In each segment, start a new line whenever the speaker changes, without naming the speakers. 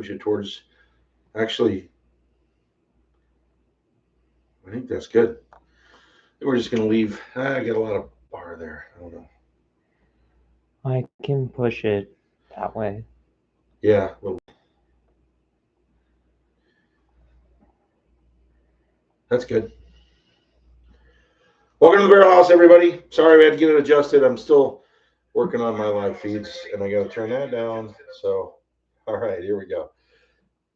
push it towards, actually, I think that's good. We're just going to leave. I get a lot of bar there. I don't know.
I can push it that way.
Yeah, well, that's good. Welcome to the Barrel House, everybody. Sorry we had to get it adjusted. I'm still working on my live feeds, and I got to turn that down. So, all right, here we go.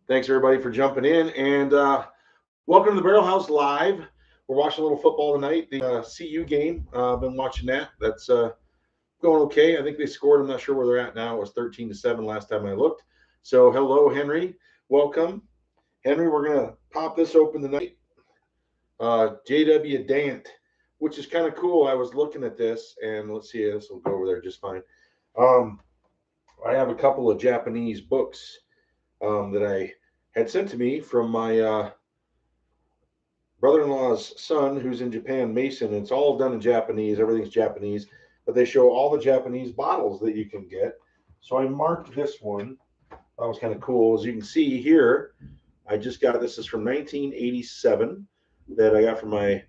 Thanks everybody for jumping in, and welcome to the Barrel House Live. We're watching a little football tonight. The CU game. I've been watching that. That's going okay. I think they scored. I'm not sure where they're at now. It was 13-7 last time I looked. So, hello, Henry. Welcome, Henry. We're gonna pop this open tonight. JW Dant, which is kind of cool. I was looking at this, and let's see, this will go over there just fine. Um, I have a couple of Japanese books that I had sent to me from my brother-in-law's son, who's in Japan, Mason. It's all done in Japanese. Everything's Japanese, but they show all the Japanese bottles that you can get. So I marked this one. That was kind of cool. As you can see here, I just got this. Is from 1987 that I got from my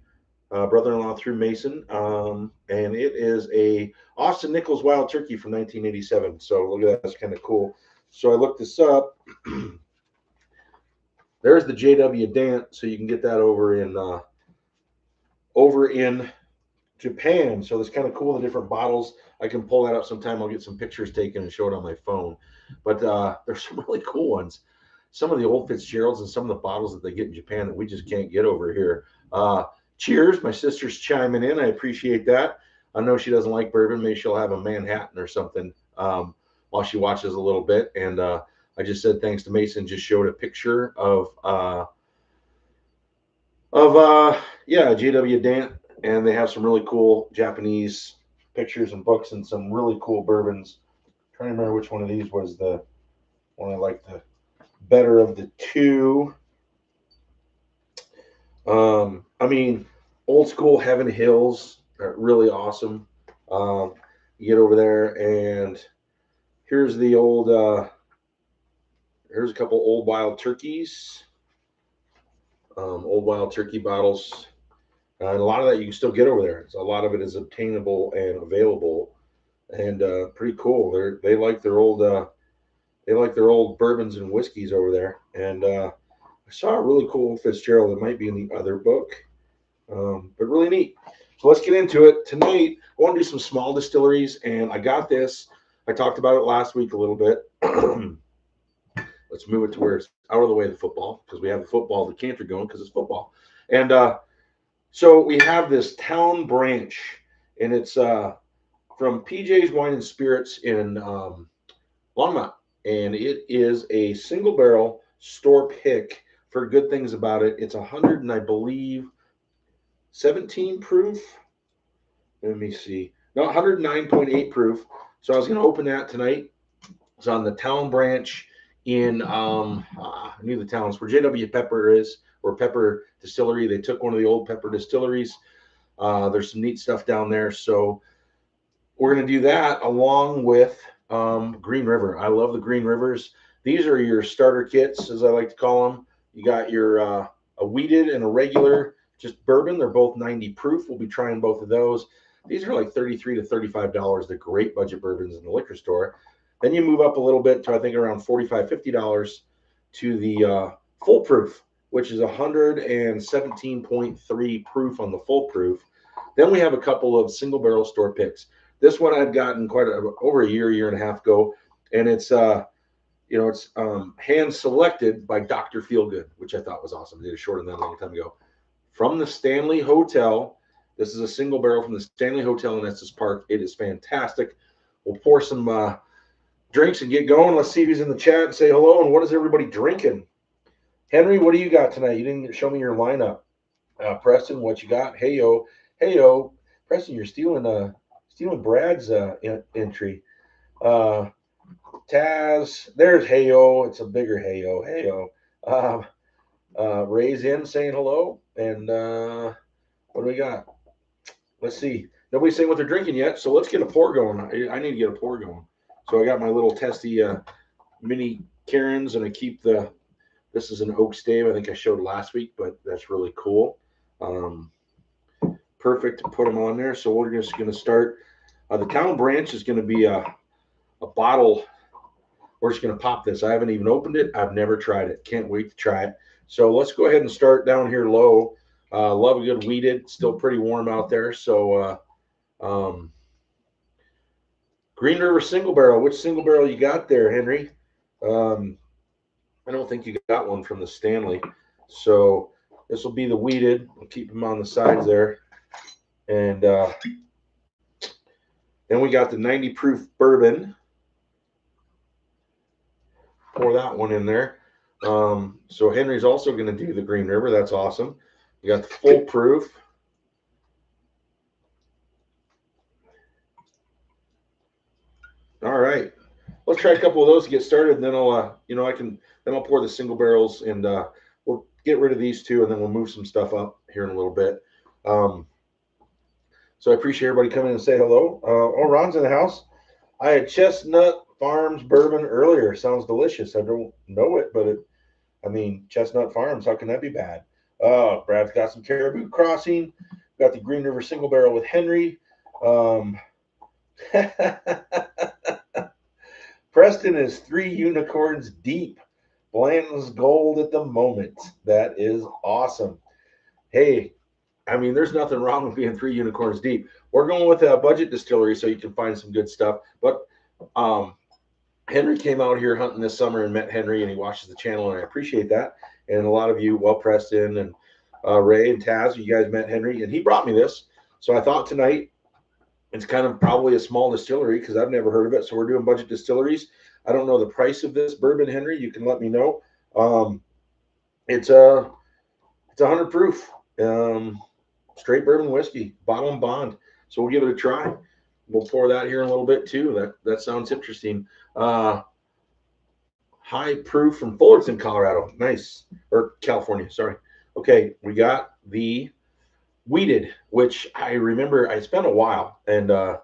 brother-in-law through Mason, and it is a Austin Nichols Wild Turkey from 1987. So look at that, that's kind of cool. So I looked this up. There's the JW Dant, so you can get that over in Japan. So it's kind of cool, the different bottles. I can pull that up sometime. I'll get some pictures taken and show it on my phone. But there's some really cool ones. Some of the old Fitzgeralds and some of the bottles that they get in Japan that we just can't get over here. Cheers. My sister's chiming in. I appreciate that. I know she doesn't like bourbon. Maybe she'll have a Manhattan or something while she watches a little bit. And I just said thanks to Mason. Just showed a picture of JW Dant, and they have some really cool Japanese pictures and books and some really cool bourbons. I'm trying to remember which one of these was the one I liked the better of the two. I mean, old school Heaven Hills are really awesome. You get over there, and here's the old. Here's a couple old wild turkeys. Old wild turkey bottles, and a lot of that you can still get over there. So a lot of it is obtainable and available, and pretty cool. They like their old bourbons and whiskeys over there. And I saw a really cool Fitzgerald that might be in the other book, but really neat. So let's get into it tonight. I want to do some small distilleries, and I got this. I talked about it last week a little bit. Let's move it to where it's out of the way of the football, because we have the football, the canter going, because it's football. And so we have this town branch, and it's from PJ's Wine and Spirits in Longmont. And it is a single barrel store pick for good things about it. It's 100 and I believe 17 proof. Let me see. No, 109.8 proof. So I was going to open that tonight. It's on the town branch in I knew the towns where JW Pepper is, or Pepper Distillery. They took one of the old Pepper distilleries. There's some neat stuff down there. So we're going to do that along with Green River. I love the Green Rivers. These are your starter kits, as I like to call them. You got your a wheated and a regular, just bourbon. They're both 90 proof. We'll be trying both of those. These are like $33 to $35. They're great budget bourbons in the liquor store. Then you move up a little bit to I think around $45, $50 to the full proof, which is 117.3 proof on the full proof. Then we have a couple of single barrel store picks. This one I've gotten over a year and a half ago, and it's it's hand selected by Dr. Feelgood, which I thought was awesome. They did a short on that a long time ago. From the Stanley Hotel. This is a single barrel from the Stanley Hotel in Estes Park. It is fantastic. We'll pour some drinks and get going. Let's see who's in the chat and say hello. And what is everybody drinking? Henry, what do you got tonight? You didn't show me your lineup. Preston, what you got? Hey yo, Preston, you're stealing Brad's entry. Taz, there's Heyo. It's a bigger Heyo. Ray's in saying hello. And what do we got? Let's see. Nobody's saying what they're drinking yet, so let's get a pour going. I need to get a pour going. So I got my little testy mini Karen's, and I keep this is an oak stave. I think I showed last week, but that's really cool. Perfect to put them on there. So we're just going to start. The Town Branch is going to be a bottle. We're just going to pop this. I haven't even opened it. I've never tried it. Can't wait to try it. So let's go ahead and start down here low. Love a good weeded. Still pretty warm out there. So Green River single barrel. Which single barrel you got there, Henry? I don't think you got one from the Stanley. So this will be the weeded. I'll keep them on the sides there. And then we got the 90 proof bourbon. Pour that one in there. So Henry's also going to do the Green River. That's awesome. You got the full proof. All right. Let's try a couple of those to get started, and then I'll, I'll pour the single barrels, and we'll get rid of these two, and then we'll move some stuff up here in a little bit. So I appreciate everybody coming and say hello. Oh, Ron's in the house. I had Chestnut Farms bourbon earlier. Sounds delicious. I don't know it, but Chestnut Farms. How can that be bad? Brad's got some Caribou Crossing. Got the Green River single barrel with Henry. Preston is 3 unicorns deep. Blanton's gold at the moment. That is awesome. Hey, there's nothing wrong with being 3 unicorns deep. We're going with a budget distillery so you can find some good stuff. But Henry came out here hunting this summer and met Henry, and he watches the channel, and I appreciate that. And a lot of you, Preston and Ray and Taz, you guys met Henry, and he brought me this. So I thought tonight, it's kind of probably a small distillery because I've never heard of it. So we're doing budget distilleries. I don't know the price of this bourbon, Henry. You can let me know. It's 100 proof, straight bourbon whiskey, bottle and bond. So we'll give it a try. We'll pour that here in a little bit too. That sounds interesting. High proof from Fullerton, Colorado. Nice. Or California, sorry. Okay, we got the weeded, which I remember I spent a while, and the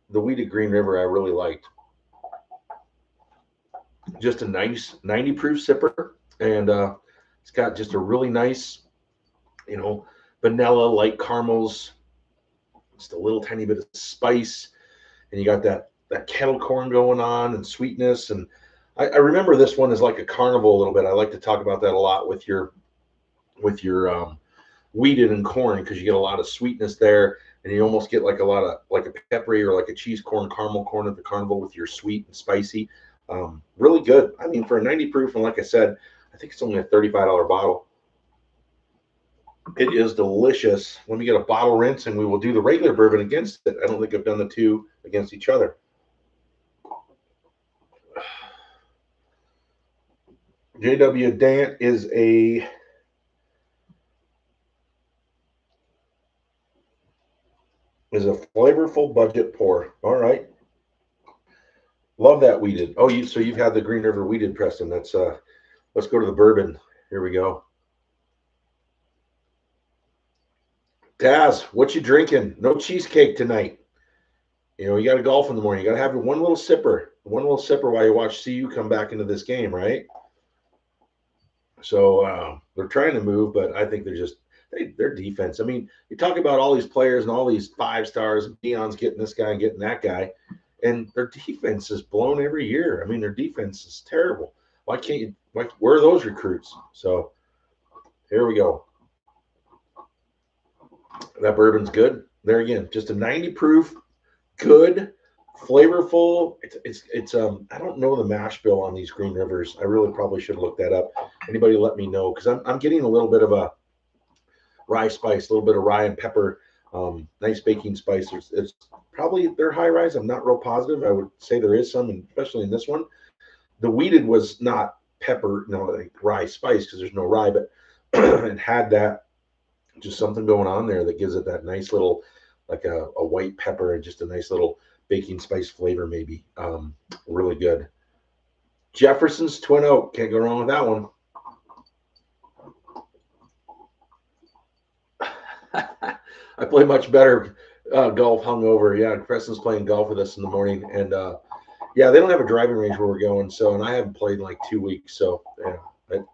weeded Green River I really liked. Just a nice 90 proof sipper, and it's got just a really nice, vanilla, light caramels, just a little tiny bit of spice, and you got that kettle corn going on and sweetness. And I remember this one is like a carnival a little bit. I like to talk about that a lot with your weeded and corn, because you get a lot of sweetness there, and you almost get like a peppery or like a cheese corn, caramel corn at the carnival with your sweet and spicy. Really good. For a 90 proof, and like I said, I think it's only a $35 bottle. It is delicious. Let me get a bottle rinse, and we will do the regular bourbon against it. I don't think I've done the two against each other. JW Dant is a flavorful budget pour. All right. Love that weeded. Oh, so you've had the Green River weeded, Preston. That's let's go to the bourbon. Here we go. Taz, what you drinking? No cheesecake tonight. You got to golf in the morning. You got to have one little sipper while you watch CU come back into this game, right? So they're trying to move, but I think they're just their defense. You talk about all these players and all these 5 stars. Dion's getting this guy and getting that guy, and their defense is blown every year. Their defense is terrible. Why can't you? Where are those recruits? So here we go. That bourbon's good. There again, just a 90 proof, good, flavorful. It's I don't know the mash bill on these Green Rivers. I really probably should have looked that up. Anybody let me know, because I'm getting a little bit of a rye spice, a little bit of rye and pepper, nice baking spice. It's probably they're high rise. I'm not real positive. I would say there is some, especially in this one. The weeded was not pepper, like rye spice, because there's no rye, but it had that just something going on there that gives it that nice little, like a white pepper and just a nice little baking spice flavor, maybe. Really good. Jefferson's Twin Oak. Can't go wrong with that one. I play much better golf hungover. Yeah, Preston's playing golf with us in the morning, and Yeah, they don't have a driving range where we're going. So, and I haven't played in like 2 weeks. So, yeah,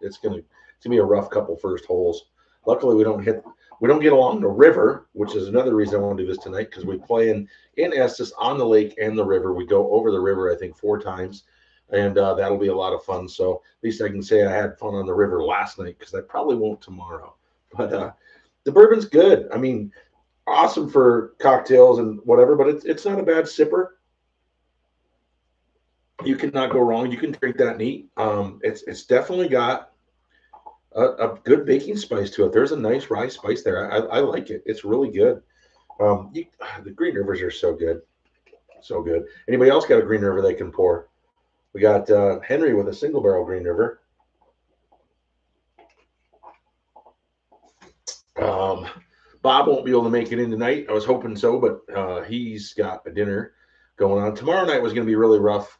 it's gonna be a rough couple first holes. Luckily, we don't get along the river, which is another reason I want to do this tonight because we play in Estes on the lake and the river. We go over the river, I think, 4 times, and that'll be a lot of fun. So at least I can say I had fun on the river last night because I probably won't tomorrow. But the bourbon's good. I mean, awesome for cocktails and whatever, but it's not a bad sipper. You cannot go wrong. You can drink that neat. It's definitely got a good baking spice to it. There's a nice rye spice there. I like it. It's really good. The Green Rivers are so good, so good. Anybody else got a Green River they can pour? We got Henry with a single barrel Green River. Um, Bob won't be able to make it in tonight. I was hoping so, but he's got a dinner going on. Tomorrow night was going to be really rough.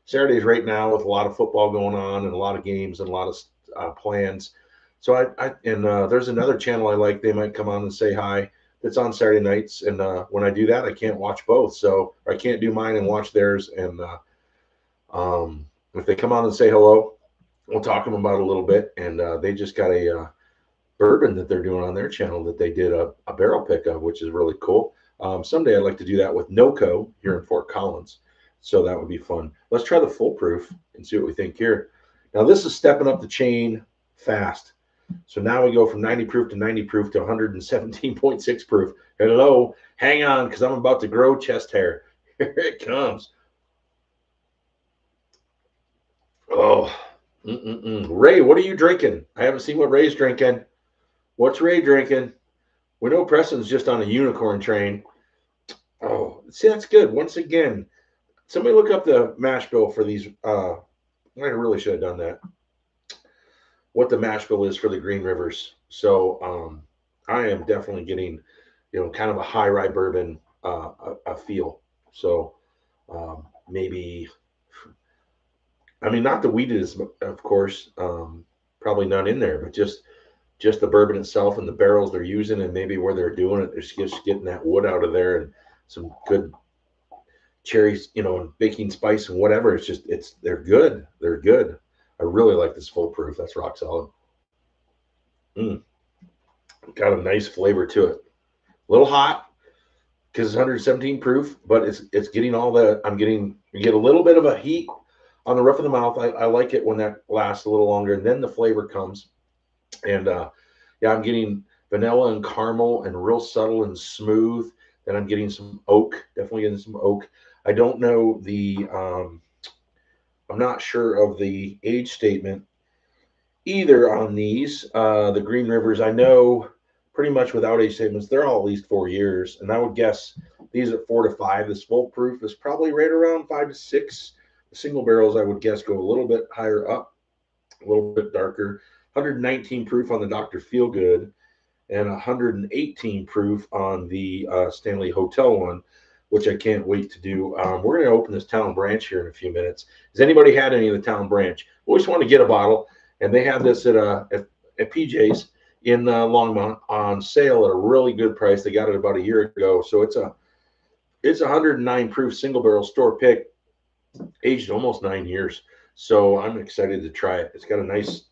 Saturday's right now with a lot of football going on and a lot of games and a lot of plans. So there's another channel I like. They might come on and say hi. It's on Saturday nights, and when I do that, I can't watch both. So I can't do mine and watch theirs. And if they come on and say hello, we'll talk to them about it a little bit. And they just got a bourbon that they're doing on their channel that they did a barrel pick of, which is really cool. Someday I'd like to do that with NOCO here in Fort Collins. So that would be fun. Let's try the full proof and see what we think here. Now this is stepping up the chain fast. So now we go from 90 proof to 90 proof to 117.6 proof. Hello, hang on, because I'm about to grow chest hair. Here it comes. Oh, Ray, what are you drinking? I haven't seen what Ray's drinking. What's Ray drinking? We know Preston's just on a unicorn train. Oh, see, that's good. Once again, somebody look up the mash bill for these. I really should have done that. What the mash bill is for the Green Rivers. So I am definitely getting, kind of a high rye bourbon a feel. So maybe, I mean, not the wheated, of course, probably none in there, but just the bourbon itself and the barrels they're using and maybe where they're doing it. They're just getting that wood out of there and some good cherries, and baking spice and whatever. They're good. They're good. I really like this full proof. That's rock solid. Got a nice flavor to it. A little hot because it's 117 proof, but it's getting all the. You get a little bit of a heat on the roof of the mouth. I like it when that lasts a little longer, and then the flavor comes. And yeah, I'm getting vanilla and caramel and real subtle and smooth. Then I'm getting some oak. Definitely getting some oak. I don't know I'm not sure of the age statement either on these. The Green Rivers, I know pretty much without age statements, they're all at least 4 years. And I would guess these at 4 to 5. This full proof is probably right around 5 to 6. The single barrels, I would guess, go a little bit higher up, a little bit darker. 119 proof on the Dr. Feelgood and 118 proof on the Stanley Hotel one, which I can't wait to do. We're going to open this Town Branch here in a few minutes. Has anybody had any of the Town Branch? Always want to get a bottle, and they have this at PJ's in Longmont on sale at a really good price. They got it about a year ago, so it's a 109 proof single barrel store pick, aged almost 9 years. So I'm excited to try it. It's got a nice.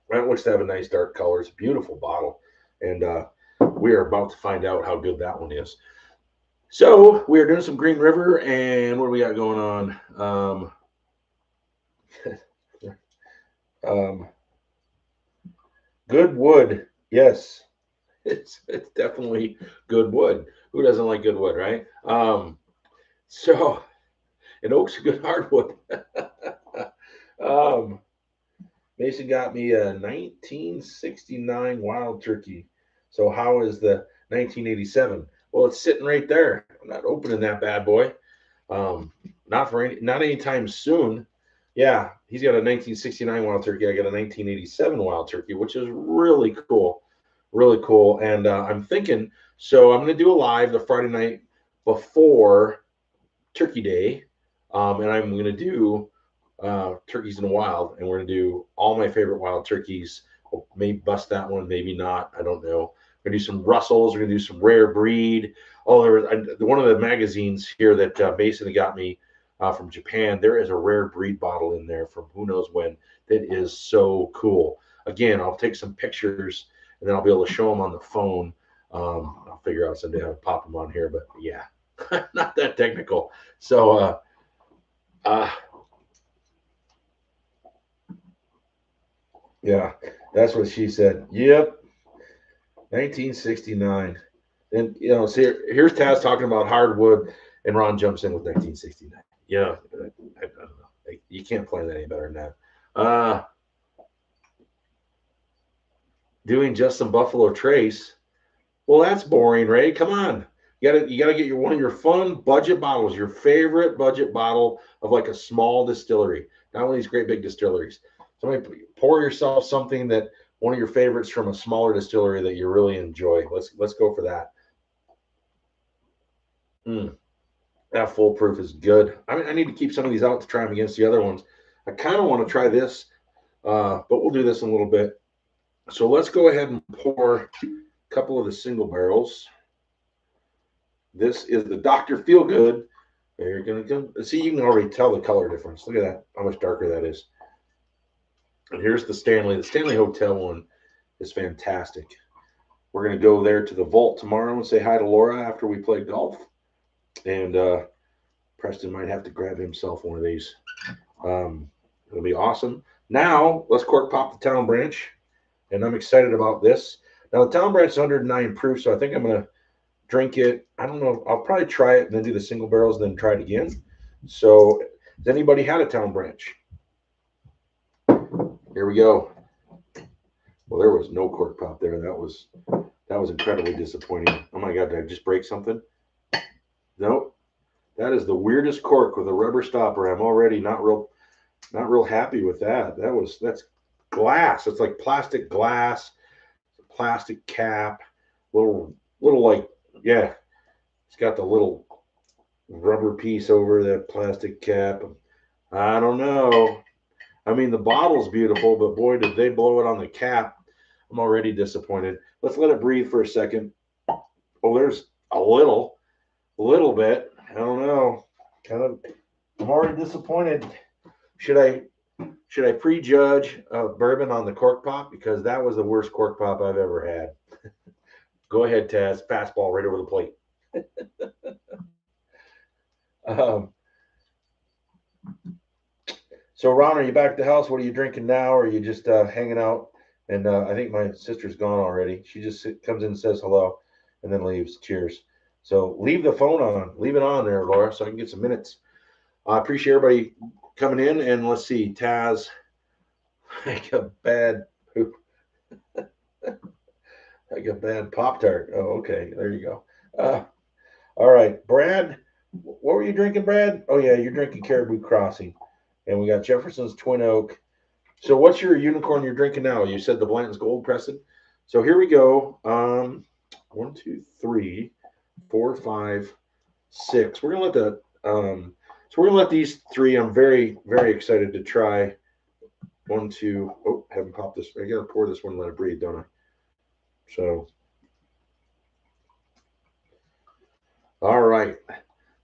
It looks to have a nice dark color. It's a beautiful bottle, and we are about to find out how good that one is. So we are doing some Green River, and what do we got going on? Good wood, yes, it's definitely good wood. Who doesn't like good wood, right? So, and oak's a good hardwood. Mason got me a 1969 Wild Turkey. So how is the 1987? Well, it's sitting right there. I'm not opening that bad boy. Not anytime soon. Yeah, he's got a 1969 Wild Turkey. I got a 1987 Wild Turkey, which is really cool. Really cool. And I'm thinking, so I'm going to do a live the Friday night before Turkey Day. And I'm going to do turkeys in the wild, and we're going to do all my favorite wild turkeys. We'll maybe bust that one, maybe not. I don't know. We're going to do some Russells. We're going to do some rare breed. Oh, there was one of the magazines here that Mason got me. from Japan. There is a rare breed bottle in there from who knows when that is so cool. Again, I'll take some pictures and then I'll be able to show them on the phone. I'll figure out someday how to pop them on here, but yeah, not that technical. So, yeah, that's what she said. Yep, 1969. And see, here's Taz talking about hardwood, and Ron jumps in with 1969. Yeah, I don't know. You can't plan that any better than that. Doing just some Buffalo Trace. Well, that's boring, Ray. Come on. You gotta get one of your fun budget bottles, your favorite budget bottle of like a small distillery, not one of these great big distilleries. So pour yourself something that one of your favorites from a smaller distillery that you really enjoy. Let's go for that. That foolproof is good. I need to keep some of these out to try them against the other ones. I kind of want to try this, but we'll do this in a little bit. So let's go ahead and pour a couple of the single barrels. This is the Dr. Feelgood. You're going to go. See, you can already tell the color difference. Look at that, how much darker that is. And here's the Stanley. The Stanley Hotel one is fantastic. We're going to go there to the vault tomorrow and say hi to Laura after we play golf. And Preston might have to grab himself one of these. It'll be awesome. Now, let's cork pop the Town Branch. And I'm excited about this. Now, the Town Branch is 109 proof, so I think I'm going to drink it. I don't know. I'll probably try it and then do the single barrels and then try it again. So, has anybody had a Town Branch? Here we go. Well, there was no cork pop there. That was incredibly disappointing. Oh my God, did I just break something? Nope. That is the weirdest cork with a rubber stopper. I'm already not real happy with that. That's glass. It's like plastic glass, plastic cap, little like, yeah. It's got the little rubber piece over that plastic cap. I don't know. I mean, the bottle's beautiful, but boy, did they blow it on the cap. I'm already disappointed. Let's let it breathe for a second. Oh, there's a little bit. I don't know. I'm already disappointed. Should I prejudge bourbon on the cork pop? Because that was the worst cork pop I've ever had. Go ahead, Taz. Fastball right over the plate. So, Ron, are you back at the house? What are you drinking now? Or are you just hanging out? And I think my sister's gone already. She just comes in and says hello and then leaves. Cheers. So leave the phone on. Leave it on there, Laura, so I can get some minutes. I appreciate everybody coming in. And let's see. Taz, like a bad poop. Like a bad Pop-Tart. Oh, okay. There you go. All right. Brad, what were you drinking, Brad? Oh, yeah, you're drinking Caribou Crossing. And we got Jefferson's Twin Oak. So what's your unicorn you're drinking now? You said the Blanton's Gold, Preston. So here we go. 1, 2, 3, 4, 5, 6. We're gonna let the so we're gonna let these three. I'm very, very excited to try. 1, 2. Oh, haven't popped this. I gotta pour this one and let it breathe, don't I? So all right.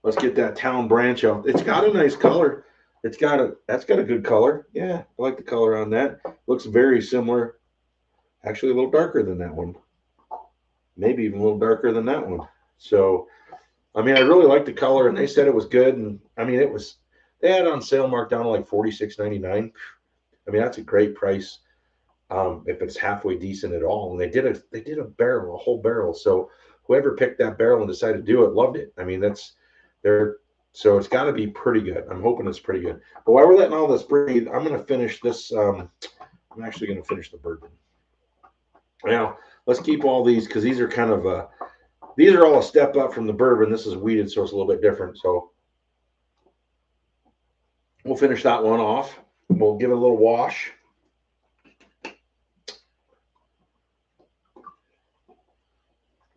Let's get that Town Branch out. It's got a nice color. That's got a good color. Yeah, I like the color on that. Looks very similar. Actually, a little darker than that one. Maybe even a little darker than that one. So, I mean, I really like the color, and they said it was good. And I mean, they had it on sale marked down to like $46.99. I mean, that's a great price if it's halfway decent at all. And they did a barrel, a whole barrel. So whoever picked that barrel and decided to do it loved it. I mean, so it's got to be pretty good. I'm hoping it's pretty good. But while we're letting all this breathe, I'm going to finish this. I'm actually going to finish the bourbon. Now, let's keep all these because these are kind of these are all a step up from the bourbon. This is wheated, so it's a little bit different. So we'll finish that one off. We'll give it a little wash.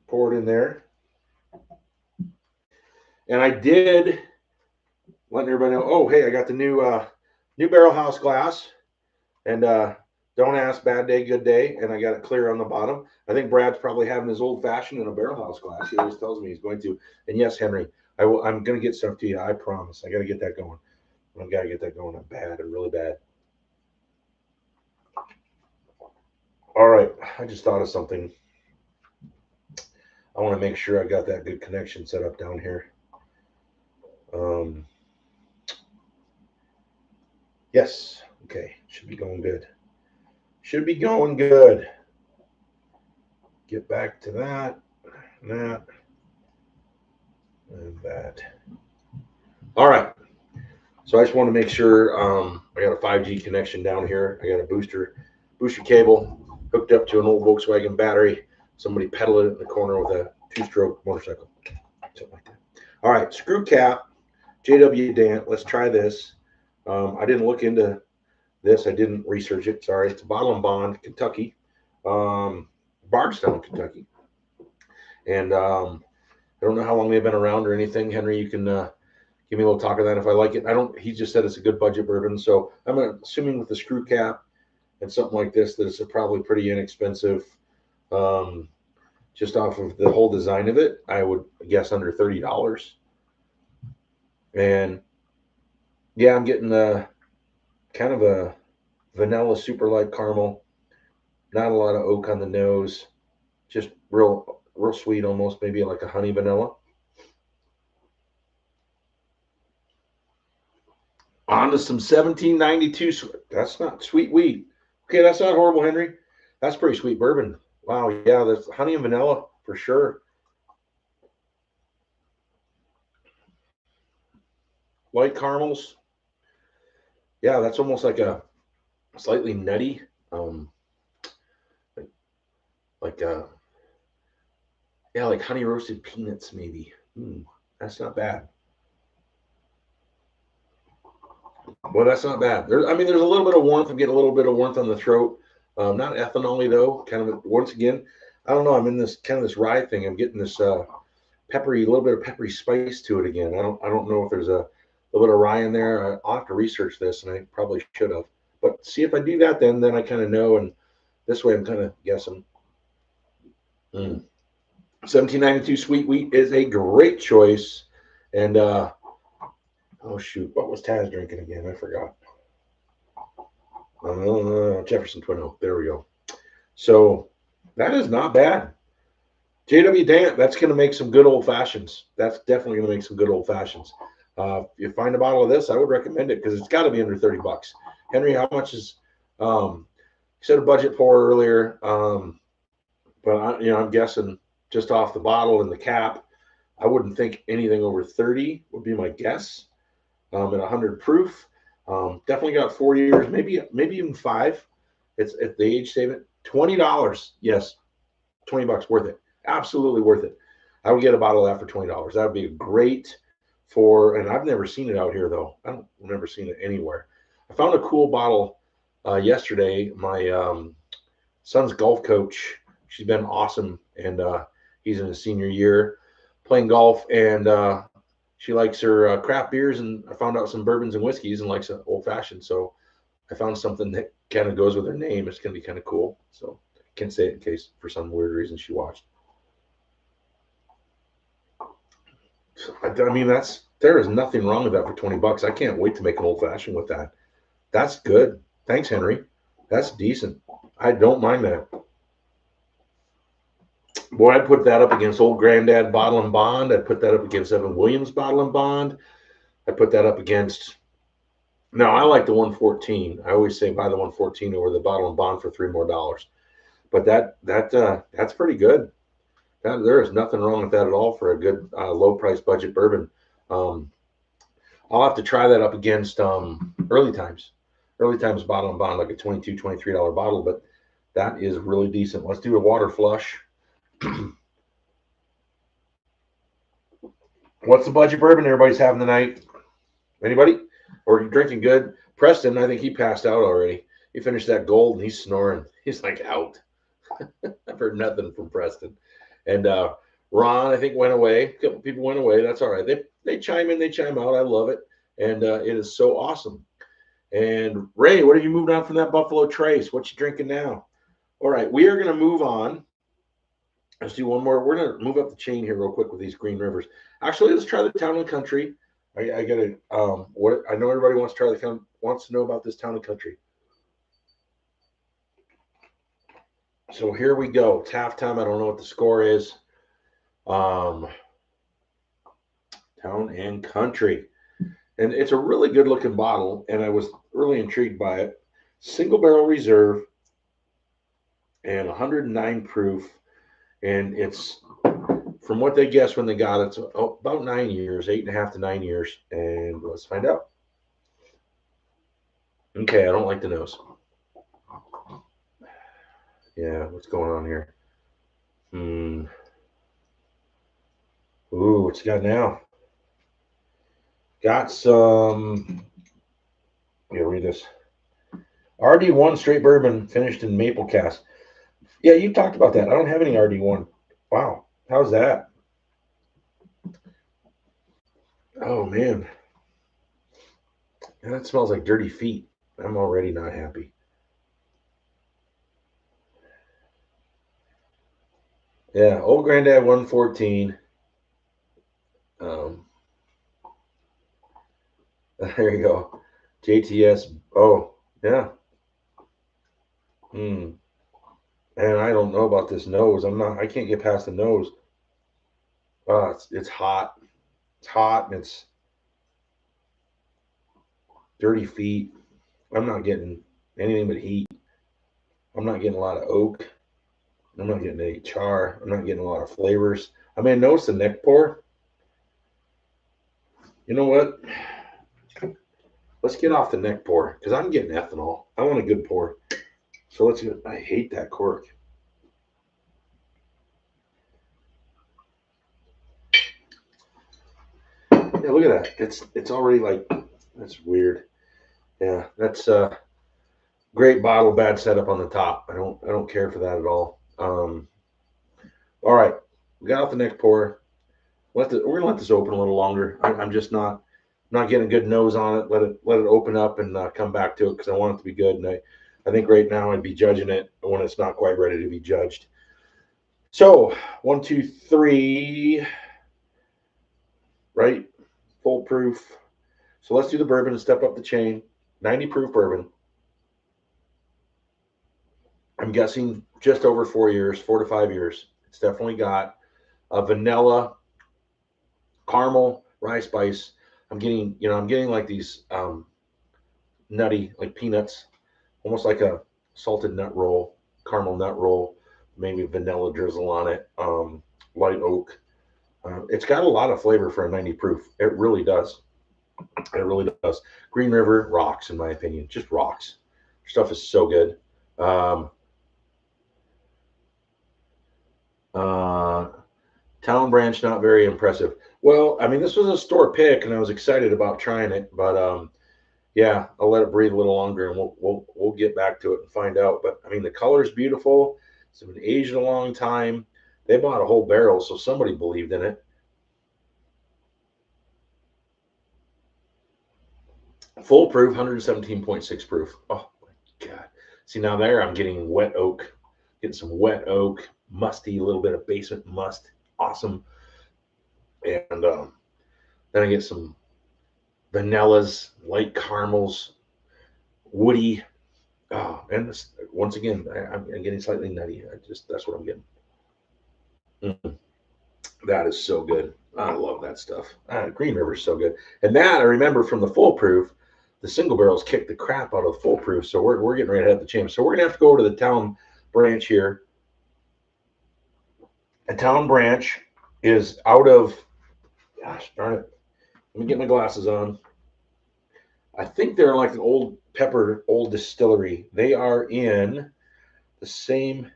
Pour it in there. And I did letting everybody know, oh, hey, I got the new Barrelhouse glass. And don't ask, bad day, good day. And I got it clear on the bottom. I think Brad's probably having his old fashioned in a Barrelhouse glass. He always tells me he's going to. And yes, Henry, I'm going to get stuff to you. I promise. I got to get that going. I got to get that going. I'm bad. I'm really bad. All right. I just thought of something. I want to make sure I got that good connection set up down here. Yes. Okay. Should be going good. Should be going good. Get back to that, and that. All right. So I just want to make sure I got a 5G connection down here. I got a booster cable hooked up to an old Volkswagen battery. Somebody pedaled it in the corner with a 2-stroke motorcycle. Something like that. All right. Screw cap, JW Dant. Let's try this. I didn't look into this. I didn't research it. Sorry. It's a Bottle and Bond, Kentucky. Bardstown, Kentucky. And I don't know how long they've been around or anything. Henry, you can give me a little talk of that if I like it. He just said it's a good budget bourbon. So I'm assuming with the screw cap and something like this, that it's probably pretty inexpensive. Just off of the whole design of it, I would guess under $30. And yeah, I'm getting kind of a vanilla super light caramel. Not a lot of oak on the nose. Just real sweet, almost maybe like a honey vanilla. On to some 1792. That's not sweet wheat. Okay, that's not horrible, Henry. That's pretty sweet bourbon. Wow, yeah, that's honey and vanilla for sure. Light caramels. Yeah, that's almost like a slightly nutty, like yeah, like honey roasted peanuts maybe. That's not bad. Well, that's not bad. There's a little bit of warmth. I'm getting a little bit of warmth on the throat. Not ethanol-y though. Kind of once again, I don't know. I'm in this kind of this rye thing. I'm getting this peppery, a little bit of peppery spice to it again. I don't know if there's a little bit of rye in there. I'll have to research this, and I probably should have. But see if I do that, then I kind of know, and this way I'm kind of guessing. 1792 sweet wheat is a great choice, and oh shoot, what was Taz drinking again? I forgot. Jefferson Twin Oak. There we go. So that is not bad. JW Dant, that's going to make some good old fashions. That's definitely going to make some good old fashions. If you find a bottle of this, I would recommend it because it's got to be under $30. Henry, how much is? You said a budget pour earlier, but I'm guessing just off the bottle and the cap, I wouldn't think anything over 30 would be my guess. At 100 proof, definitely got 4 years, maybe even 5. It's at the age statement. $20, yes, $20 worth it. Absolutely worth it. I would get a bottle of that for $20. That would be great and I've never seen it out here though. I don't remember seeing it anywhere. I found a cool bottle yesterday. My son's golf coach, she's been awesome, and he's in his senior year playing golf, and she likes her craft beers, and I found out some bourbons and whiskeys and likes an old fashioned. So I found something that kind of goes with her name. It's going to be kind of cool. So I can't say it in case for some weird reason she watched. There is nothing wrong with that for $20. I can't wait to make an old fashioned with that. That's good. Thanks, Henry. That's decent. I don't mind that. Boy, I'd put that up against Old Granddad Bottle and Bond. I'd put that up against Evan Williams Bottle and Bond. I'd put that up against. No, I like the 114. I always say buy the 114 over the Bottle and Bond for $3 more. But that's pretty good. There is nothing wrong with that at all for a good low price budget bourbon. I'll have to try that up against Early Times Bottle and Bond, like a $22, $23 bottle, but that is really decent. Let's do a water flush. What's the budget bourbon everybody's having tonight? Anybody? Or are you drinking good? Preston, I think he passed out already. He finished that gold and he's snoring. He's like out. I've heard nothing from Preston. And Ron, I think, went away. A couple people went away. That's all right. They chime in, they chime out. I love it. And it is so awesome. And Ray, what have you moved on from that Buffalo Trace? What you drinking now? All right, we are going to move on Let's do one more. We're gonna move up the chain here real quick with these Green Rivers. Actually, let's try the Town and Country. I gotta what I know everybody wants to try wants to know about this Town and Country. So here we go. It's halftime. I don't know what the score is. Um, Town and Country. And it's a really good looking bottle, and I was really intrigued by it. Single barrel reserve and 109 proof. And it's from what they guessed when they got it, it's about 9 years, 8.5 to 9 years. And let's find out. Okay, I don't like the nose. Yeah, what's going on here? Ooh, what's it got now? Got some. Yeah, read this. RD1 straight bourbon finished in maple cask. Yeah, you talked about that. I don't have any RD1. Wow, how's that? Oh man, that smells like dirty feet. I'm already not happy. Yeah, old granddad 114. Um, there you go. JTS. Oh yeah. Hmm. And I don't know about this nose. I can't get past the nose. It's hot. It's hot and it's dirty feet. I'm not getting anything but heat. I'm not getting a lot of oak. I'm not getting any char. I'm not getting a lot of flavors. I mean, notice the neck pour. You know what? Let's get off the neck pour because I'm getting ethanol. I want a good pour. So let's get. I hate that cork. Yeah, look at that. It's already like that's weird. Yeah, that's great bottle, bad setup on the top. I don't care for that at all. All right, we got off the neck pour. We're gonna let this open a little longer. I'm just not getting a good nose on it. Let it open up and come back to it because I want it to be good. And I think right now I'd be judging it when it's not quite ready to be judged. So 1, 2, 3, right? Full proof. So let's do the bourbon and step up the chain. 90 proof bourbon. I'm guessing just over 4 years, 4 to 5 years. It's definitely got a vanilla, caramel, rye spice. I'm getting like these nutty, like peanuts, almost like a salted nut roll, caramel nut roll, maybe vanilla drizzle on it, light oak. It's got a lot of flavor for a 90 proof. It really does. It really does. Green River rocks, in my opinion. Just rocks. Stuff is so good. Um, uh, Town Branch, not very impressive. Well, I mean, this was a store pick, and I was excited about trying it, but yeah, I'll let it breathe a little longer, and we'll get back to it and find out. But I mean, the color is beautiful. It's been aged a long time. They bought a whole barrel, so somebody believed in it. Full proof, 117.6 proof. Oh my god! See now there, I'm getting wet oak, getting some wet oak, musty, a little bit of basement must. Awesome, and then I get some vanillas, light caramels, woody. Oh, and once again, I'm getting slightly nutty. That's what I'm getting. Mm, that is so good. I love that stuff. Green River is so good. And that I remember from the full proof, the single barrels kicked the crap out of the full proof. So we're getting ready to have the champ. So we're gonna have to go over to the Town Branch here. A Town Branch is out of gosh darn it. Let me get my glasses on. I think they're like an old pepper, old distillery. They are in the same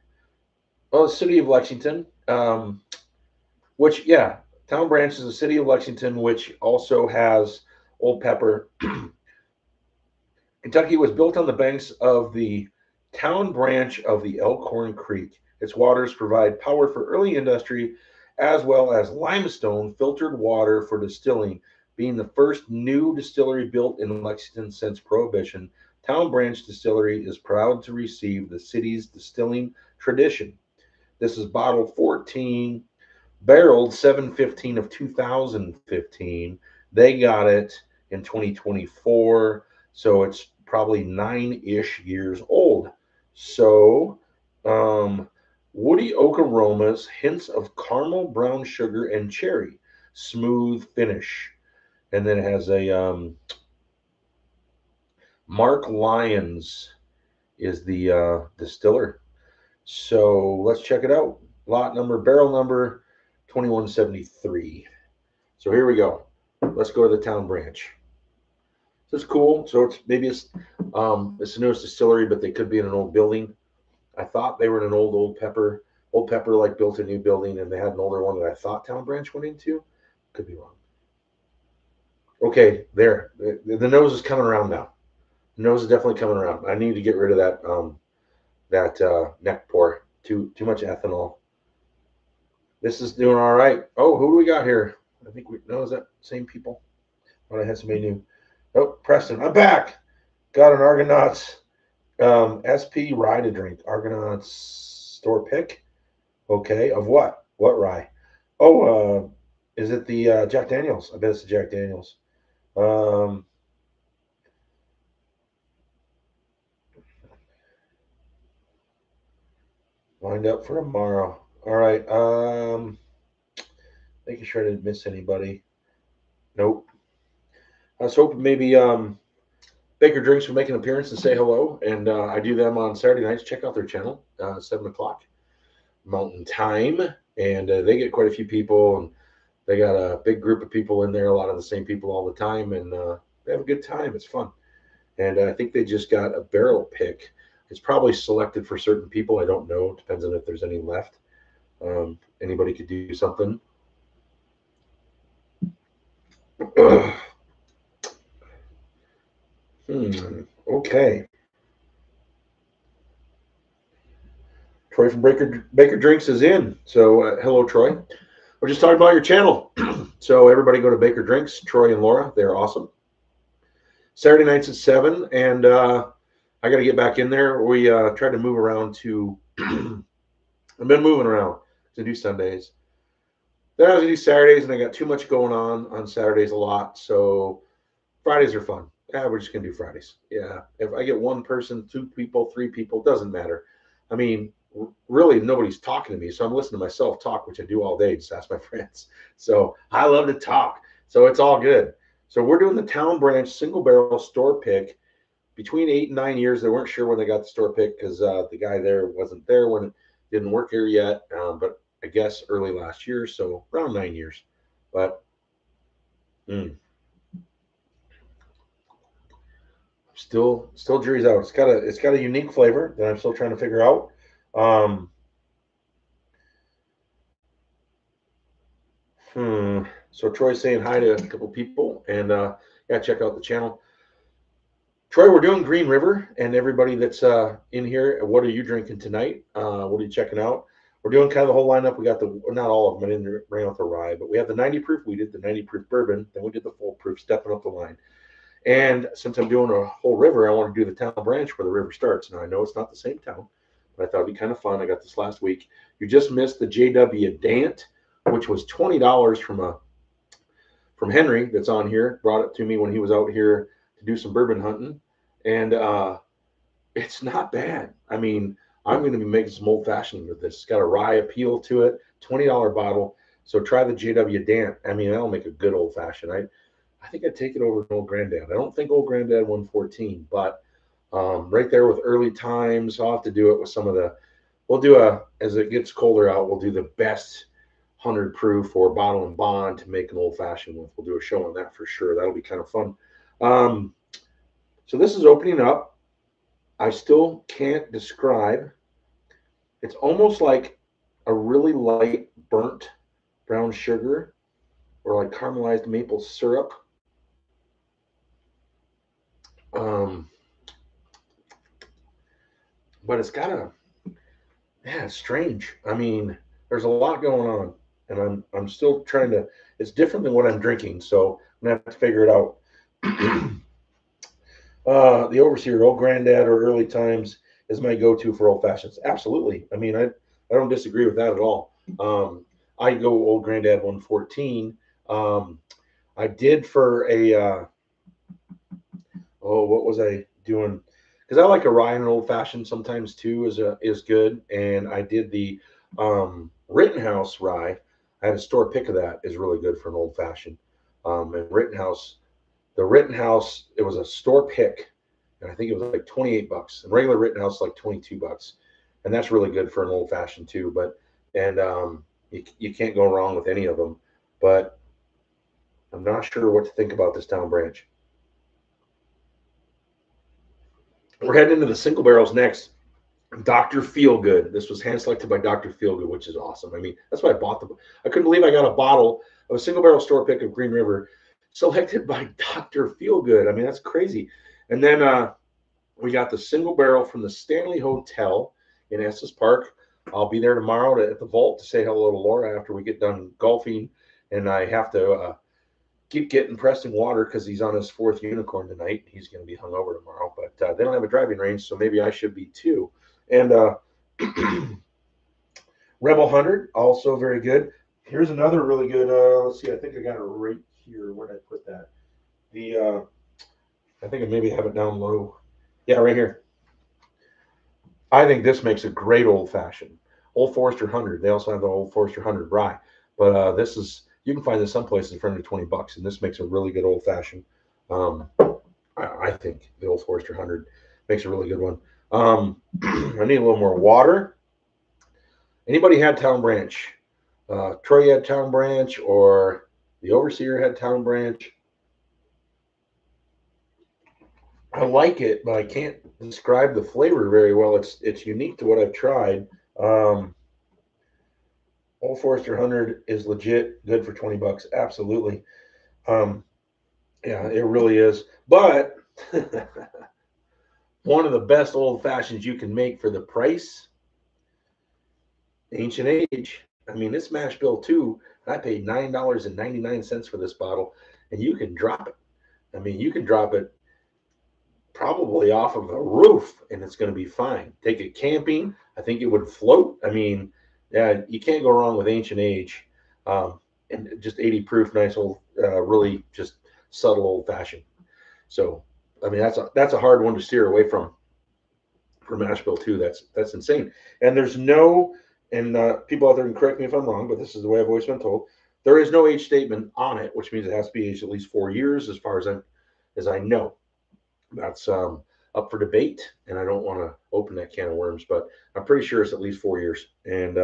the city of Lexington. Which yeah, Town Branch is a city of Lexington, which also has Old Pepper. Kentucky was built on the banks of the Town Branch of the Elkhorn Creek. Its waters provide power for early industry as well as limestone filtered water for distilling. Being the first new distillery built in Lexington since Prohibition, Town Branch Distillery is proud to receive the city's distilling tradition. This is bottle 14, barreled 7/15 of 2015. They got it in 2024, so it's probably 9-ish years old. So, woody oak aromas, hints of caramel, brown sugar, and cherry. Smooth finish. And then it has a Mark Lyons is the distiller. So let's check it out. Lot number, barrel number 2173. So here we go. Let's go to the town branch. This is cool. So it's the newest distillery, but they could be in an old building. I thought they were in an old pepper. Old Pepper like built a new building, and they had an older one that I thought Town Branch went into. Could be wrong. Okay, there. The nose is coming around now. The nose is definitely coming around. I need to get rid of that neck pour. Too much ethanol. This is doing all right. Oh, who do we got here? I think we know. Is that same people? Thought I had somebody new. Oh, Preston, I'm back. Got an Argonauts SP rye to drink. Argonauts store pick. Okay, of what? What rye? Oh, is it the Jack Daniels? I bet it's the Jack Daniels. Lined up for tomorrow. All right. Making sure I didn't miss anybody. Nope. I was hoping maybe Baker Drinks would make an appearance and say hello. And I do them on Saturday nights. Check out their channel, 7 o'clock Mountain Time. And they get quite a few people. And they got a big group of people in there, a lot of the same people all the time. And they have a good time. It's fun. And I think they just got a barrel pick. It's probably selected for certain people. I don't know. It depends on if there's any left. Anybody could do something. Okay. Troy from Baker Drinks is in. So hello, Troy. We're just talking about your channel. So everybody go to Baker Drinks. Troy and Laura, they're awesome. Saturday nights at 7, and I got to get back in there. We tried to move around to. I've been moving around to do Sundays. Then I was gonna do Saturdays, and I got too much going on Saturdays a lot. So Fridays are fun. Yeah, we're just gonna do Fridays. Yeah, if I get one person, 2 people, 3 people, doesn't matter. I mean, really, nobody's talking to me, so I'm listening to myself talk, which I do all day. Just ask my friends. So I love to talk, so it's all good. So we're doing the Town Branch single barrel store pick. Between 8 and 9 years, they weren't sure when they got the store pick because the guy there wasn't there when it didn't work here yet. But I guess early last year, so around 9 years. But still jury's out. It's got a unique flavor that I'm still trying to figure out. So Troy's saying hi to a couple people, and yeah, check out the channel. Troy, we're doing Green River, and everybody that's in here, what are you drinking tonight? What are you checking out? We're doing kind of the whole lineup. We got not all of them. I didn't bring out the rye, but we have the 90 proof. We did the 90 proof bourbon. Then we did the full proof, stepping up the line. And since I'm doing a whole river, I want to do the Town Branch where the river starts. Now, I know it's not the same town, but I thought it'd be kind of fun. I got this last week. You just missed the JW Dant, which was $20 from Henry that's on here. Brought it to me when he was out here to do some bourbon hunting. And it's not bad. I mean, I'm going to be making some old fashioned with this. It's got a rye appeal to it, $20 bottle. So try the JW Dant. I mean, that'll make a good old fashioned. I think I'd take it over an Old Granddad. I don't think Old Granddad 114, but right there with early times. I'll have to do it with some of we'll do as it gets colder out, we'll do the best 100 proof or bottle and bond to make an old fashioned with. We'll do a show on that for sure. That'll be kind of fun. So this is opening up. I still can't describe. It's almost like a really light burnt brown sugar or like caramelized maple syrup. But it's got it's strange. I mean, there's a lot going on, and I'm still trying to. It's different than what I'm drinking, so I'm gonna have to figure it out. The Overseer, Old Granddad or Early Times is my go-to for old fashions. Absolutely. I mean, I don't disagree with that at all. I go old granddad 114. I did for a what was I doing? Because I like a rye and an old fashioned sometimes too is good. And I did the Rittenhouse rye. I had a store pick of that is really good for an old fashioned. And Rittenhouse, the Rittenhouse, it was a store pick, and I think it was like $28. And regular Rittenhouse like $22, and that's really good for an old fashioned too. But and you can't go wrong with any of them. But I'm not sure what to think about this Town Branch. We're heading into the single barrels next. Dr. Feelgood. This was hand selected by Dr. Feelgood, which is awesome. I mean, that's why I bought them. I couldn't believe I got a bottle of a single barrel store pick of Green River selected by Dr. Feelgood. I mean, that's crazy. And then we got the single barrel from the Stanley Hotel in Estes Park. I'll be there tomorrow at the vault to say hello to Laura after we get done golfing. And I have to keep getting Preston water because he's on his fourth unicorn tonight. He's going to be hungover tomorrow, but they don't have a driving range, so maybe I should be too. And Rebel 100, also very good. Here's another really good. Let's see, I think I got it right here. Where did I put that? The I think I maybe have it down low. Yeah, right here. I think this makes a great old fashioned. Old Forester 100. They also have the Old Forester 100 rye, but this is you can find this some places for under $20, and this makes a really good old fashioned. I think the Old Forester 100 makes a really good one. I need a little more water. Anybody had Town Branch? Troy had Town Branch, or the Overseer had Town Branch. I like it, but I can't describe the flavor very well. It's unique to what I've tried. Old Forester 100 is legit good for $20. Absolutely. Yeah, it really is. But one of the best old fashions you can make for the price, Ancient Age. I mean, this mash bill too. I paid $9.99 for this bottle, and you can drop it. I mean, you can drop it probably off of a roof, and it's going to be fine. Take it camping. I think it would float. I mean, yeah, you can't go wrong with Ancient Age. And just 80 proof, nice old, really just subtle old fashioned. So, I mean, that's a hard one to steer away from for mash bill too. That's insane. And there's no, and people out there can correct me if I'm wrong, but this is the way I've always been told. There is no age statement on it, which means it has to be aged at least 4 years, as far as I know. That's up for debate, and I don't want to open that can of worms, but I'm pretty sure it's at least 4 years. And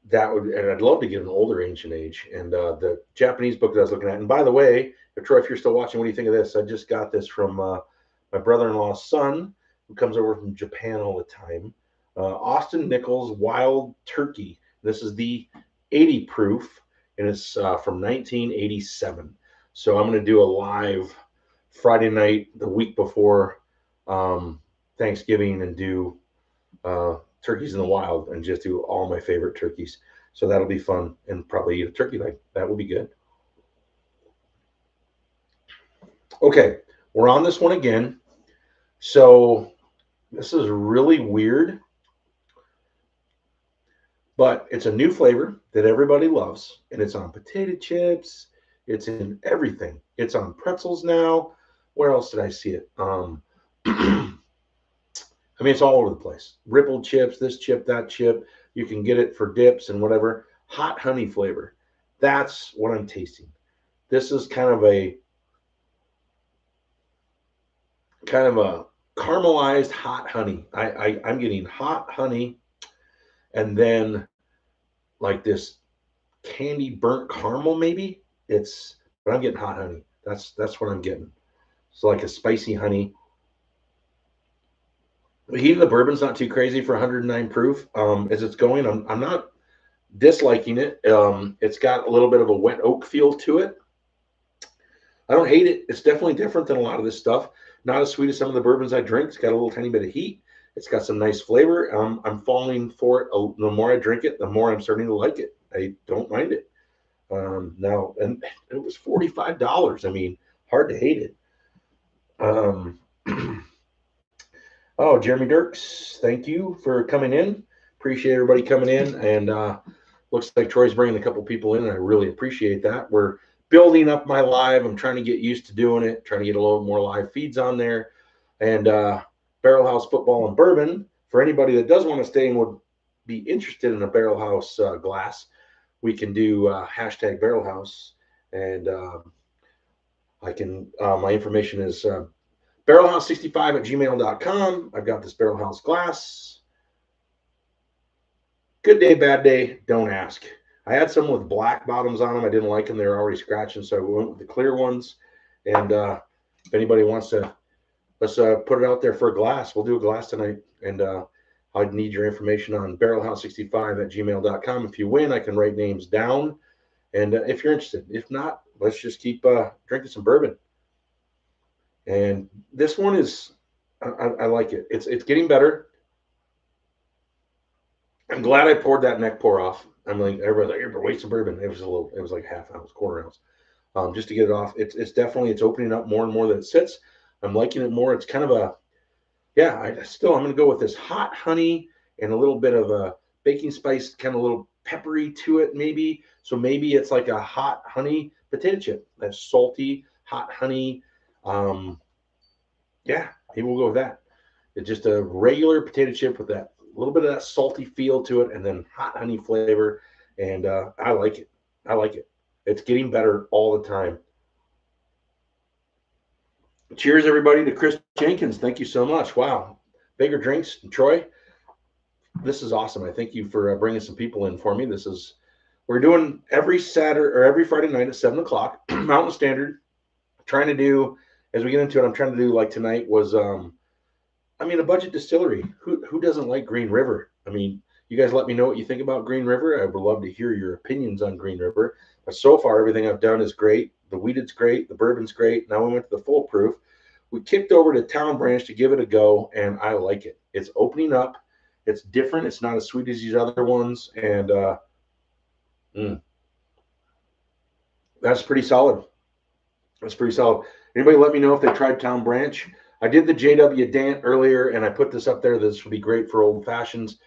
that would, and I'd love to get an older Ancient Age. And the Japanese book that I was looking at, and by the way, Troy, if you're still watching, what do you think of this? I just got this from my brother-in-law's son, who comes over from Japan all the time. Austin Nichols Wild Turkey. This is the 80 proof, and it's from 1987. So I'm going to do a live Friday night, the week before Thanksgiving, and do turkeys in the wild and just do all my favorite turkeys. So that'll be fun, and probably eat a turkey leg. That will be good. Okay, we're on this one again. So this is really weird, but it's a new flavor that everybody loves, and it's on potato chips. It's in everything. It's on pretzels now. Where else did I see it? I mean, it's all over the place. Rippled chips, this chip, that chip. You can get it for dips and whatever. Hot honey flavor. That's what I'm tasting. This is kind of a caramelized hot honey. I'm getting hot honey, and then like this candy burnt caramel maybe. But I'm getting hot honey. That's what I'm getting. So like a spicy honey. The heat of the bourbon's not too crazy for 109 proof. As it's going, I'm not disliking it. It's got a little bit of a wet oak feel to it. I don't hate it. It's definitely different than a lot of this stuff. Not as sweet as some of the bourbons I drink. It's got a little tiny bit of heat. It's got some nice flavor. I'm falling for it. The more I drink it, the more I'm starting to like it. I don't mind it. Now, and it was $45. I mean, hard to hate it. Oh, Jeremy Dirks, thank you for coming in. Appreciate everybody coming in, and looks like Troy's bringing a couple people in, and I really appreciate that. We're building up my live. I'm trying to get used to doing it, trying to get a little more live feeds on there. And Barrelhouse Football and Bourbon, for anybody that does want to stay and would be interested in a Barrelhouse glass, we can do hashtag Barrelhouse. And I can, my information is barrelhouse65@gmail.com. I've got this Barrelhouse glass. Good day, bad day, don't ask. I had some with black bottoms on them. I didn't like them. They were already scratching, so I went with the clear ones. And if anybody wants to, let's put it out there for a glass. We'll do a glass tonight. And I'd need your information on barrelhouse65@gmail.com. If you win, I can write names down. And if you're interested, if not, let's just keep drinking some bourbon. And this one is, I like it. It's getting better. I'm glad I poured that neck pour off. I'm like, everybody's like, you're wasting bourbon. It was like half ounce, quarter ounce, just to get it off. It's definitely, it's opening up more and more that it sits. I'm liking it more. It's kind of a, yeah, I'm going to go with this hot honey and a little bit of a baking spice, kind of a little peppery to it, maybe. So maybe it's like a hot honey potato chip. That's salty, hot honey. Yeah, maybe we'll go with that. It's just a regular potato chip with that little bit of that salty feel to it, and then hot honey flavor. And I like it. I like it. It's getting better all the time. Cheers, everybody, to Chris Jenkins. Thank you so much. Wow. Bigger drinks. Troy, this is awesome. I thank you for bringing some people in for me. We're doing every Saturday or every Friday night at 7 o'clock, Mountain Standard. Trying to do, as we get into it, I'm trying to do, like tonight was, a budget distillery. Who doesn't like Green River? I mean, you guys let me know what you think about Green River. I would love to hear your opinions on Green River. But so far, everything I've done is great. The wheated's great. The bourbon's great. Now we went to the full proof. We kicked over to Town Branch to give it a go, and I like it. It's opening up. It's different. It's not as sweet as these other ones, and that's pretty solid. That's pretty solid. Anybody let me know if they tried Town Branch? I did the JW Dant earlier, and I put this up there. This would be great for old fashions.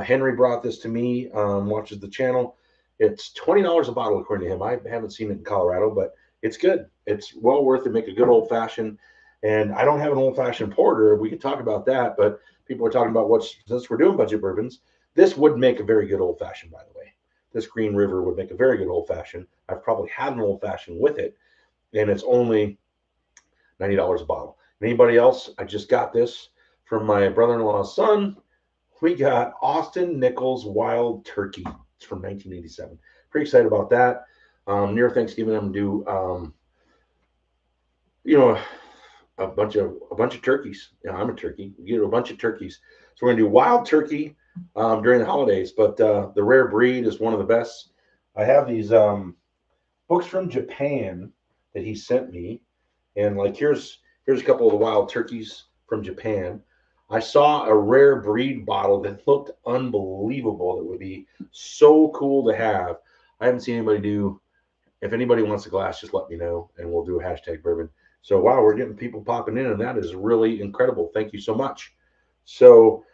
Henry brought this to me, watches the channel. It's $20 a bottle, according to him. I haven't seen it in Colorado, but it's good. It's well worth it. Make a good old fashioned. And I don't have an old fashioned porter. We could talk about that, but people are talking about since we're doing budget bourbons, this would make a very good old fashioned, by the way. This Green River would make a very good old fashioned. I've probably had an old fashioned with it, and it's only $90 a bottle. Anybody else? I just got this from my brother-in-law's son. We got Austin Nichols Wild Turkey. It's from 1987. Pretty excited about that. Near Thanksgiving, I'm gonna do, a bunch of turkeys. I'm a turkey. You get a bunch of turkeys. So we're gonna do wild turkey during the holidays. But the rare breed is one of the best. I have these books from Japan that he sent me, and like here's a couple of the wild turkeys from Japan. I saw a rare breed bottle that looked unbelievable. That would be so cool to have. I haven't seen anybody do. If anybody wants a glass, just let me know, and we'll do a hashtag bourbon. So, wow, we're getting people popping in, and that is really incredible. Thank you so much. So,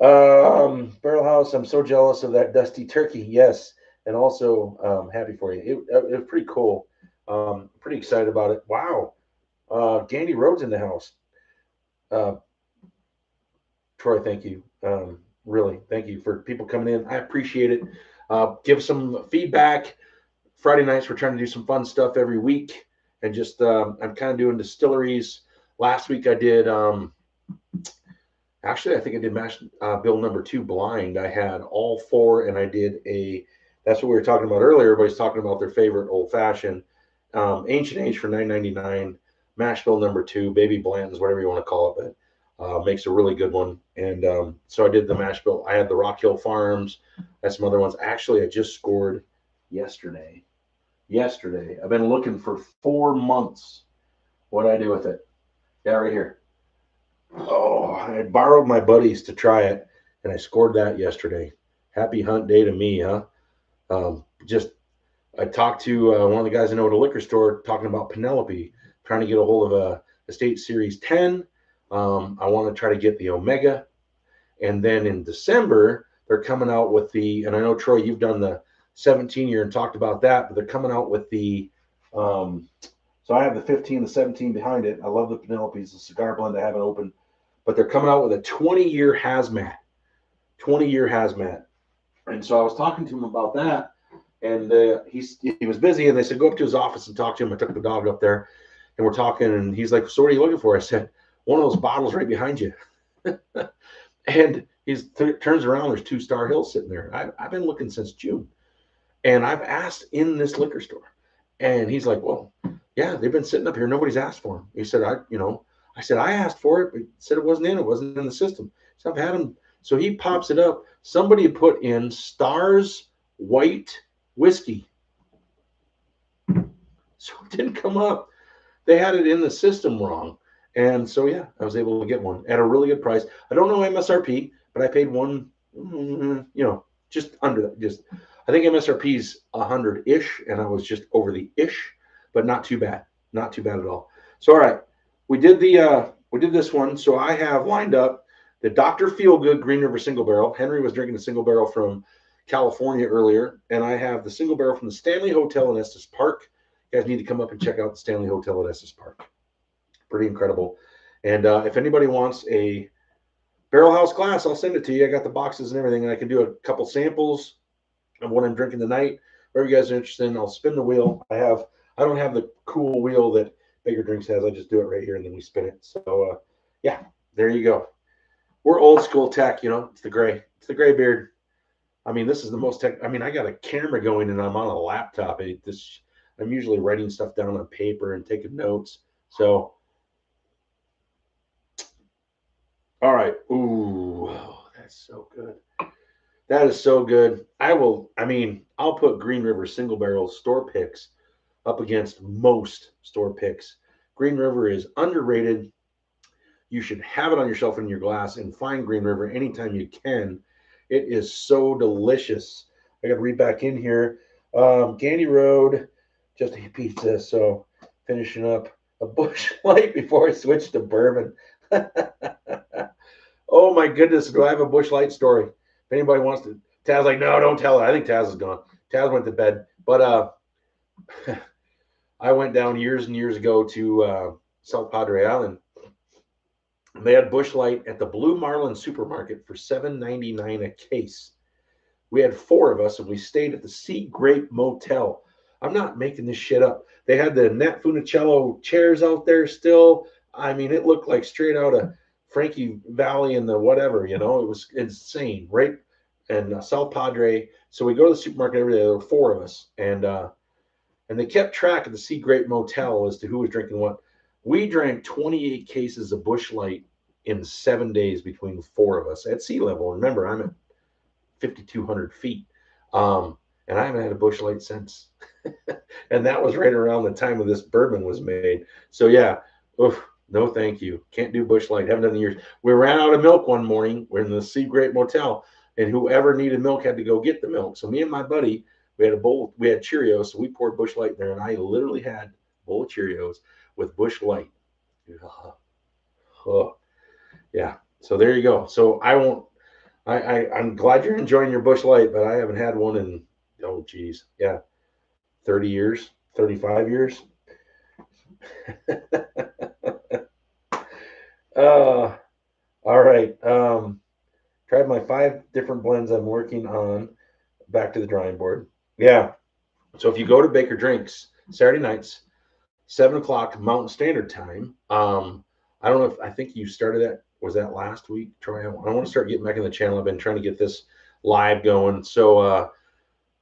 Barrelhouse, I'm so jealous of that dusty turkey. Yes, and also happy for you. It was pretty cool. Pretty excited about it. Wow. Gandy Rhodes in the house. Troy, thank you. Really, thank you for people coming in. I appreciate it. Give some feedback. Friday nights, we're trying to do some fun stuff every week. And just, I'm kind of doing distilleries. Last week I did, actually, I think I did mash bill number 2 blind. I had all 4, and I did that's what we were talking about earlier. Everybody's talking about their favorite old fashioned. Ancient Age for $9.99. Mash bill number 2, Baby Blanton's, whatever you want to call it, but makes a really good one. And so I did the mash bill. I had the Rock Hill Farms. That's some other ones. Actually, I just scored yesterday. I've been looking for 4 months. What did I do with it? Yeah, right here. Oh, I borrowed my buddies to try it, and I scored that yesterday. Happy hunt day to me, huh? I talked to one of the guys I know at a liquor store talking about Penelope, trying to get a hold of a Estate Series 10. I want to try to get the Omega. And then in December, they're coming out with the, and I know Troy, you've done the 17 year and talked about that, but they're coming out with the, so I have the 15, the 17 behind it. I love the Penelope's, the cigar blend. I haven't opened, but they're coming out with a 20-year hazmat, 20-year hazmat. And so I was talking to him about that, and he was busy, and they said go up to his office and talk to him. I took the dog up there, and we're talking, and he's like, "So what are you looking for?" I said, "One of those bottles right behind you." And he turns around. There's 2 Star Hills sitting there. I've been looking since June, and I've asked in this liquor store, and he's like, "Well, yeah, they've been sitting up here. Nobody's asked for them." He said, I said I asked for it, but said it wasn't in the system. So I've had them. So he pops it up. Somebody put in Stars White Whiskey, so it didn't come up. They had it in the system wrong. And so, yeah, I was able to get one at a really good price. I don't know MSRP, but I paid one, just under that. Just, I think MSRP is 100-ish, and I was just over the ish, but not too bad. Not too bad at all. So, all right, we did this one. So I have lined up the Dr. Feelgood Green River Single Barrel. Henry was drinking a single barrel from California earlier, and I have the single barrel from the Stanley Hotel in Estes Park. You guys need to come up and check out the Stanley Hotel at Estes Park. Pretty incredible. And if anybody wants a Barrelhouse glass, I'll send it to you. I got the boxes and everything, and I can do a couple samples of what I'm drinking tonight. Whatever you guys are interested in, I'll spin the wheel. I don't have the cool wheel that Bigger Drinks has. I just do it right here, and then we spin it. So, yeah, there you go. We're old school tech, It's the gray. It's the gray beard. I mean, this is the most tech. I mean, I got a camera going, and I'm on a laptop. I'm usually writing stuff down on paper and taking notes. So, all right. Ooh, that's so good. That is so good. I'll put Green River Single Barrel store picks up against most store picks. Green River is underrated. You should have it on your shelf in your glass and find Green River anytime you can. It is so delicious. I got to read back in here. Gandy Road, just a pizza. So finishing up a Busch Light before I switch to bourbon. Oh my goodness, do I have a Busch Light story? If anybody wants to, Taz like, no, don't tell her. I think Taz is gone. Taz went to bed. But I went down years and years ago to South Padre Island. They had Busch Light at the Blue Marlin supermarket for $7.99 a case. We had 4 of us, and we stayed at the Sea Grape Motel. I'm not making this shit up. They had the Nat Funicello chairs out there still. I mean, it looked like straight out of Frankie Valley and the whatever, it was insane, right? And South Padre. So we go to the supermarket every day. There were 4 of us, and they kept track of the Sea Grape Motel as to who was drinking what. We drank 28 cases of Busch Light in 7 days between 4 of us at sea level. Remember, I'm at 5,200 feet, and I haven't had a Busch Light since. And that was right around the time of this bourbon was made. So yeah, no thank you. Can't do Busch Light. Haven't done it in years. We ran out of milk one morning. We're in the Sea Grape Motel, and whoever needed milk had to go get the milk. So me and my buddy, we had Cheerios, so we poured Busch Light in there, and I literally had a bowl of Cheerios with Busch Light. Yeah. So there you go. So I'm glad you're enjoying your Busch Light, but I haven't had one in, 30 years, 35 years. All right. Tried my 5 different blends I'm working on. Back to the drawing board. Yeah. So if you go to Baker Drinks Saturday nights, 7:00 Mountain Standard Time. I don't know I think you started that. Was that last week, Troy? I want to start getting back in the channel. I've been trying to get this live going. So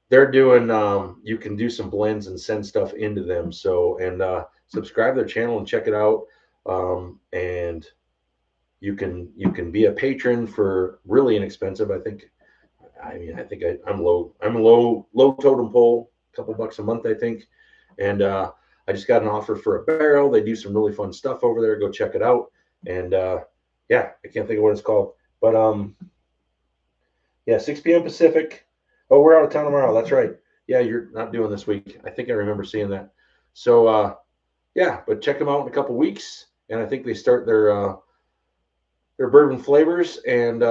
they're doing, you can do some blends and send stuff into them. So, and subscribe to their channel and check it out. And you can be a patron for really inexpensive. I'm low totem pole, a couple bucks a month, I think. And I just got an offer for a barrel. They do some really fun stuff over there. Go check it out. And yeah, I can't think of what it's called. But 6 p.m. Pacific. Oh, we're out of town tomorrow. That's right. Yeah, you're not doing this week. I think I remember seeing that. So yeah, but check them out in a couple weeks. And I think they start their bourbon flavors. And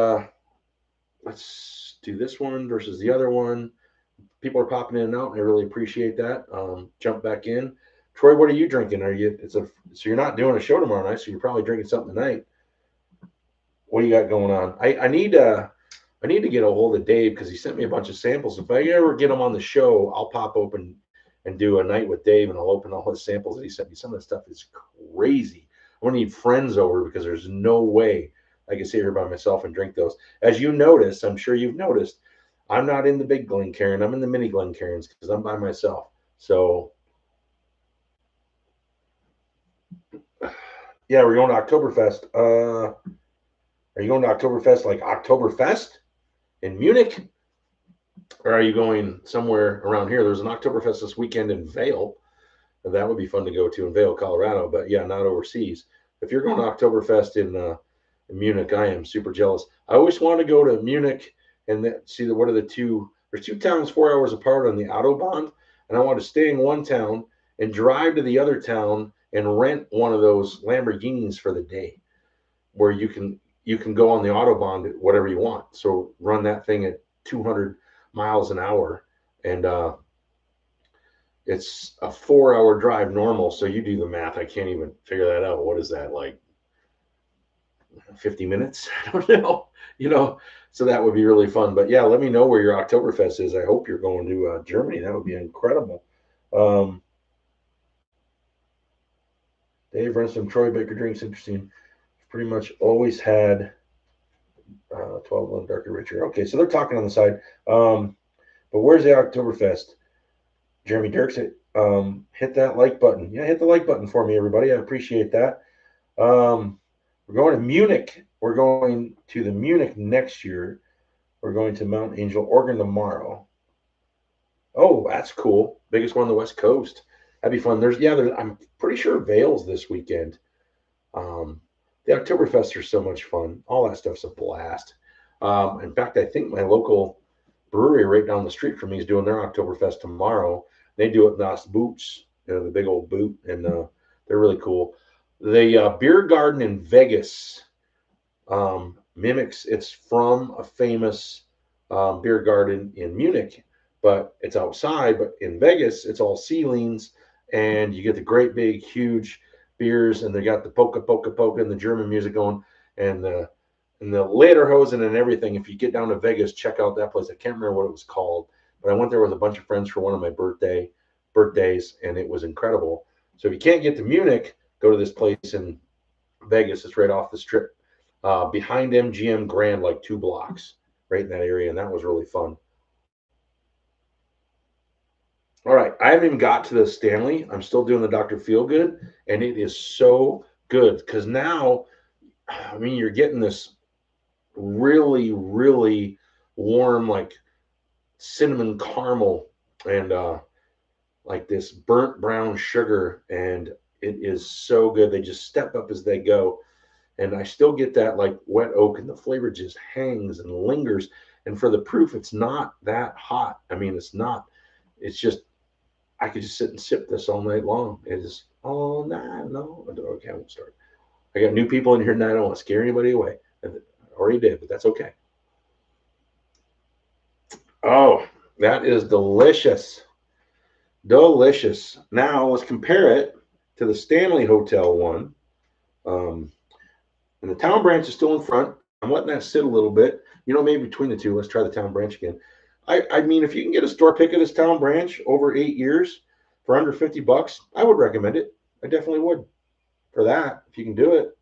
let's do this one versus the other one. People are popping in and out, and I really appreciate that. Jump back in. Troy, what are you drinking? So you're not doing a show tomorrow night, so you're probably drinking something tonight. What do you got going on? I need to get a hold of Dave because he sent me a bunch of samples. If I ever get him on the show, I'll pop open and do a night with Dave, and I'll open all his samples that he sent me. Some of the stuff is crazy. I'm gonna need friends over because there's no way I can sit here by myself and drink those. As you notice, I'm sure you've noticed, I'm not in the big Glencairn. I'm in the mini Glencairns because I'm by myself. So yeah, we're going to Oktoberfest. Are you going to Oktoberfest like Oktoberfest in Munich? Or are you going somewhere around here? There's an Oktoberfest this weekend in Vail. That would be fun to go to in Vail, Colorado. But yeah, not overseas. If you're going to Oktoberfest in Munich, I am super jealous. I always want to go to Munich and see what are the two. There's two towns 4 hours apart on the Autobahn, and I want to stay in one town and drive to the other town and rent one of those Lamborghinis for the day, where you can go on the Autobahn whatever you want. So run that thing at 200 miles an hour, and it's a 4 hour drive normal. So you do the math. I can't even figure that out. What is that, like 50 minutes? I don't know. So that would be really fun. But yeah, let me know where your Oktoberfest is. I hope you're going to Germany. That would be incredible. Dave runs some Troy Baker drinks. Interesting. Pretty much always had 12 darker richer. Okay, so they're talking on the side. But where's the Oktoberfest? Jeremy Dirks, hit that like button. Yeah, hit the like button for me, everybody. I appreciate that. We're going to Munich. We're going to the Munich next year. We're going to Mount Angel, Oregon tomorrow. Oh, that's cool. Biggest one on the West Coast. That'd be fun. I'm pretty sure Vail's this weekend. The Oktoberfest are so much fun. All that stuff's a blast. In fact, I think my local brewery right down the street from me is doing their Oktoberfest tomorrow. They do it in Das Boots, the big old boot, and they're really cool. The beer garden in Vegas mimics. It's from a famous beer garden in Munich, but it's outside. But in Vegas, it's all ceilings, and you get the great big huge beers, and they got the polka polka polka and the German music going, and the lederhosen and everything. If you get down to Vegas, check out that place. I can't remember what it was called, but I went there with a bunch of friends for one of my birthdays, and it was incredible. So if you can't get to Munich, go to this place in Vegas. It's right off the strip, behind MGM Grand, like 2 blocks, right in that area, and that was really fun. All right, I haven't even got to the Stanley. I'm still doing the Dr. Feelgood, and it is so good because now, I mean, you're getting this really, really warm, like cinnamon caramel and like this burnt brown sugar, and it is so good. They just step up as they go, and I still get that like wet oak, and the flavor just hangs and lingers. And for the proof, it's not that hot. I mean, it's not. It's just I could just sit and sip this all night long. It is all night long. Okay, I won't start. I got new people in here tonight. I don't want to scare anybody away. I already did, but that's okay. Oh, that is delicious. Delicious. Now let's compare it to the Stanley Hotel one. And the Town Branch is still in front. I'm letting that sit a little bit. Maybe between the two, let's try the Town Branch again. I mean, if you can get a store pick of this Town Branch over 8 years for under $50, I would recommend it. I definitely would for that, if you can do it.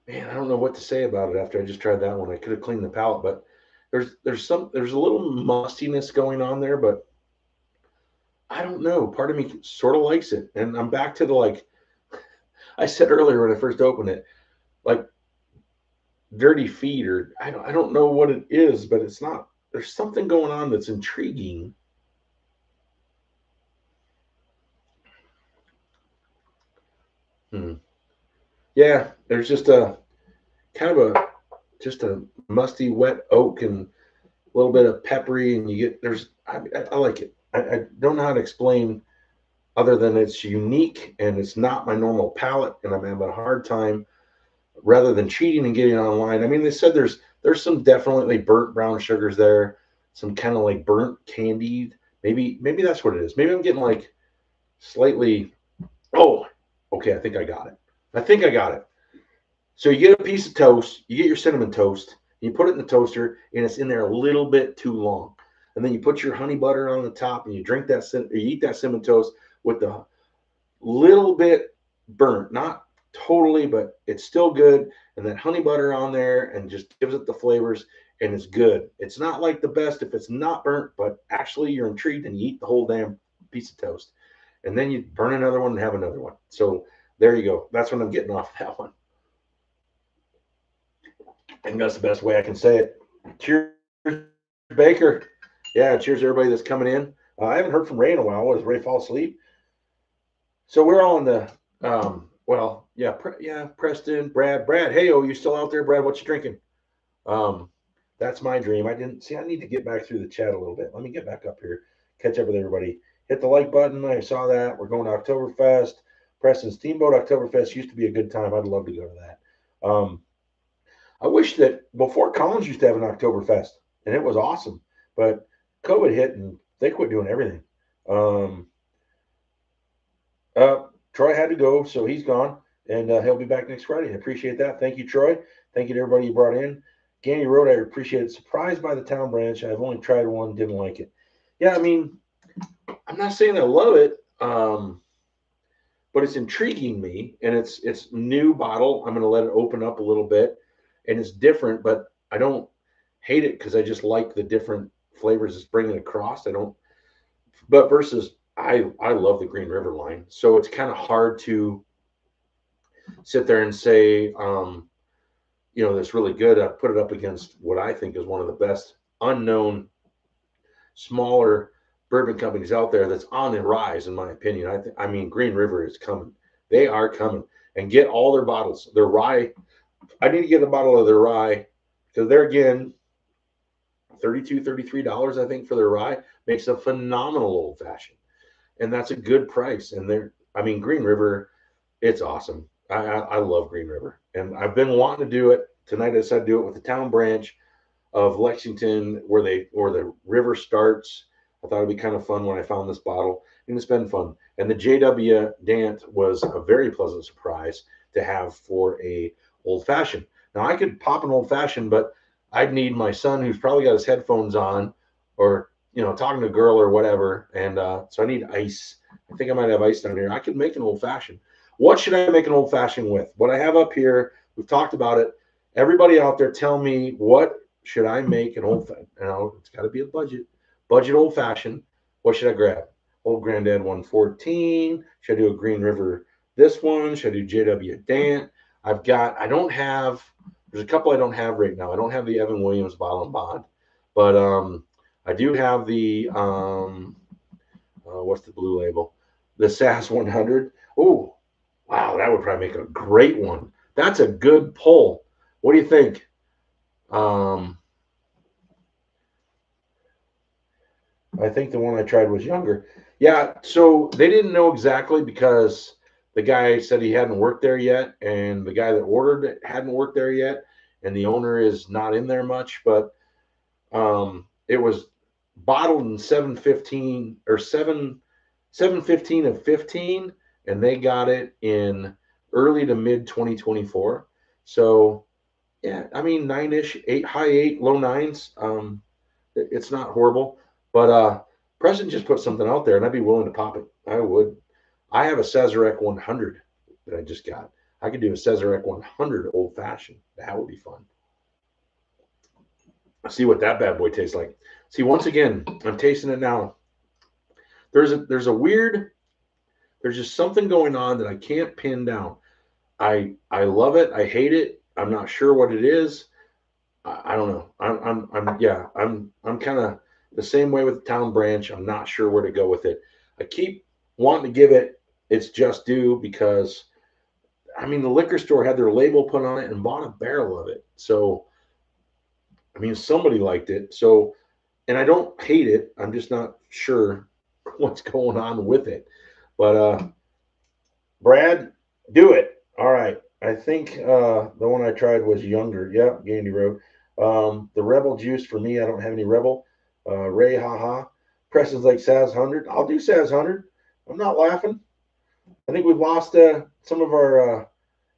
Man, I don't know what to say about it after I just tried that one. I could have cleaned the palate, but there's a little mustiness going on there, but I don't know. Part of me sort of likes it. And I'm back to the, like I said earlier when I first opened it, like dirty feet, or I don't know what it is, but it's not. There's something going on that's intriguing. Yeah, there's just a kind of a musty, wet oak and a little bit of peppery, and you get I like it. I don't know how to explain. other than it's unique and it's not my normal palate, and I'm having a hard time rather than cheating and getting online. I mean, they said there's some definitely burnt brown sugars there, some kind of like burnt candied. Maybe that's what it is. Maybe I'm getting like slightly. Oh, okay. I think I got it. I think I got it. So you get a piece of toast, you get your cinnamon toast, you put it in the toaster, and it's in there a little bit too long. And then you put your honey butter on the top, and you drink that, or you eat that cinnamon toast with the little bit burnt, not totally, but it's still good. And that honey butter on there, and just gives it the flavors, and it's good. It's not like the best if it's not burnt, but actually you're intrigued and you eat the whole damn piece of toast. And then you burn another one and have another one. So there you go. That's what I'm getting off that one. I think that's the best way I can say it. Cheers, Baker. Yeah, cheers everybody that's coming in. I haven't heard from Ray in a while. Does Ray fall asleep? So we're all in the yeah, Preston, Brad. Hey, oh, you still out there, Brad? What you drinking? Um, that's my dream. I didn't see. I need to get back through the chat a little bit. Let me get back up here, catch up with everybody. Hit the like button. I saw that. We're going to Oktoberfest. Preston Steamboat Oktoberfest used to be a good time. I'd love to go to that. I wish that before Collins used to have an Oktoberfest, and it was awesome. But COVID hit, and they quit doing everything. Um, Troy had to go, so he's gone, and he'll be back next Friday. I appreciate that. Thank you, Troy. Thank you to everybody you brought in. Ganny Road, I appreciate it. Surprised by the town branch. I've only tried one, didn't like it. Yeah, I mean, I'm not saying I love it, but it's intriguing me, and it's new bottle. I'm going to let it open up a little bit, and it's different, but I don't hate it because I just like the different flavors it's bringing across. I don't, but versus I love the Green River line, so it's kind of hard to sit there and say, that's really good. I put it up against what I think is one of the best unknown smaller bourbon companies out there that's on the rise, in my opinion. I mean, Green River is coming. They are coming, and get all their bottles. Their rye. I need to get a bottle of their rye because they're again $32, $33, I think, for their rye. Makes a phenomenal old fashioned, and that's a good price. And Green River, it's awesome. I love Green River, and I've been wanting to do it tonight. I decided to do it with the town branch of Lexington, where the river starts. I thought it'd be kind of fun when I found this bottle, and it's been fun. And the JW Dant was a very pleasant surprise to have for a old fashioned. Now I could pop an old fashioned, but I'd need my son, who's probably got his headphones on, or talking to a girl or whatever, and so I need ice. I think I might have ice down here. I could make an old fashioned. What should I make an old fashioned with? What I have up here, we've talked about it. Everybody out there, tell me, what should I make an old fashioned? It's got to be a budget old fashioned. What should I grab? Old Granddad 114. Should I do a Green River? This one. Should I do JW Dant? There's a couple I don't have right now. I don't have the Evan Williams Bottle and Bond, but I do have the what's the blue label? The SAS 100. Oh, wow, that would probably make a great one. That's a good pull. What do you think? I think the one I tried was younger. Yeah, so they didn't know exactly because the guy said he hadn't worked there yet, and the guy that ordered it hadn't worked there yet, and the owner is not in there much. But it was bottled in 715 or 715 of 15, and they got it in early to mid 2024. So yeah, I mean, nine-ish, high eight, low nines. It's not horrible, but Preston just put something out there, and I'd be willing to pop it. I would. I have a Sazerac 100 that I just got. I could do a Sazerac 100 old fashioned. That would be fun. See what that bad boy tastes like. See, once again, I'm tasting it now. There's just something going on that I can't pin down. I love it. I hate it. I'm not sure what it is. I don't know. I'm kind of the same way with the town branch. I'm not sure where to go with it. I keep wanting to give it its just due because, I mean, the liquor store had their label put on it and bought a barrel of it. So, I mean, somebody liked it. So, and I don't hate it. I'm just not sure what's going on with it. But Brad, do it. All right. I think the one I tried was younger. Yep, Gandy Road. The Rebel Juice for me. I don't have any Rebel. Ray, haha. Preston's like Saz 100. I'll do Saz 100. I'm not laughing. I think we've lost some of our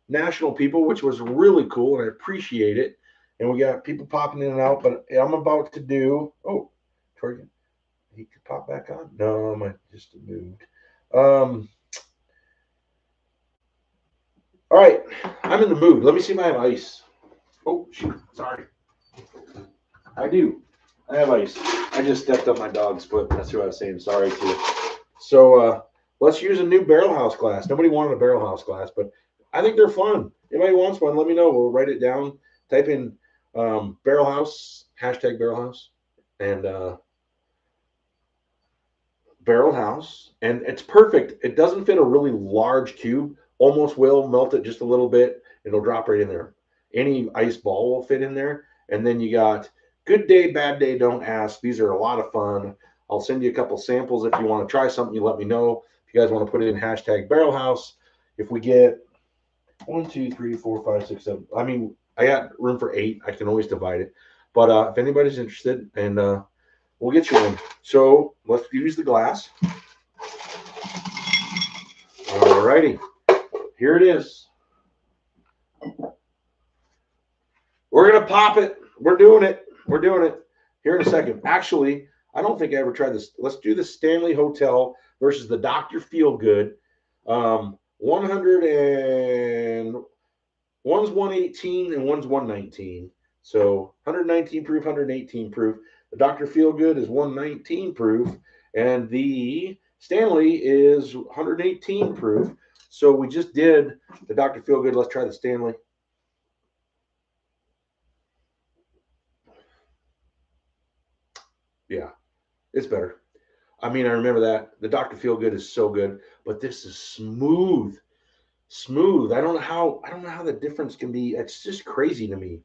national people, which was really cool, and I appreciate it. And we got people popping in and out, but I'm about to do. Oh, Tori, he could pop back on. No, I just moved. All right, I'm in the mood. Let me see if I have ice. Oh, shoot. Sorry. I do. I have ice. I just stepped up my dog's foot. That's what I was saying. Sorry to. So let's use a new Barrelhouse glass. Nobody wanted a Barrelhouse glass, but I think they're fun. Anybody wants one, let me know. We'll write it down. Type in Barrelhouse, hashtag Barrelhouse, and Barrelhouse. And it's perfect. It doesn't fit a really large cube. Almost will. Melt it just a little bit. It'll drop right in there. Any ice ball will fit in there. And then you got good day, bad day, don't ask. These are a lot of fun. I'll send you a couple samples. If you want to try something, you let me know. If you guys want to put it in hashtag Barrelhouse, if we get 1, 2, 3, 4, 5, 6, 7. I mean, I got room for 8. I can always divide it. But if anybody's interested, and we'll get you one. So let's use the glass. All righty. Here it is. We're going to pop it. We're doing it. We're doing it here in a second. Actually, I don't think I ever tried this. Let's do the Stanley Hotel versus the Dr. Feelgood. 100 and one's 118 and one's 119. So 119 proof, 118 proof. The Dr. Feelgood is 119 proof, and the Stanley is 118 proof. So we just did the Dr. Feelgood. Let's try the Stanley. Yeah, it's better. I mean, I remember that. The Dr. Feelgood is so good, but this is smooth. Smooth. I don't know how the difference can be. It's just crazy to me.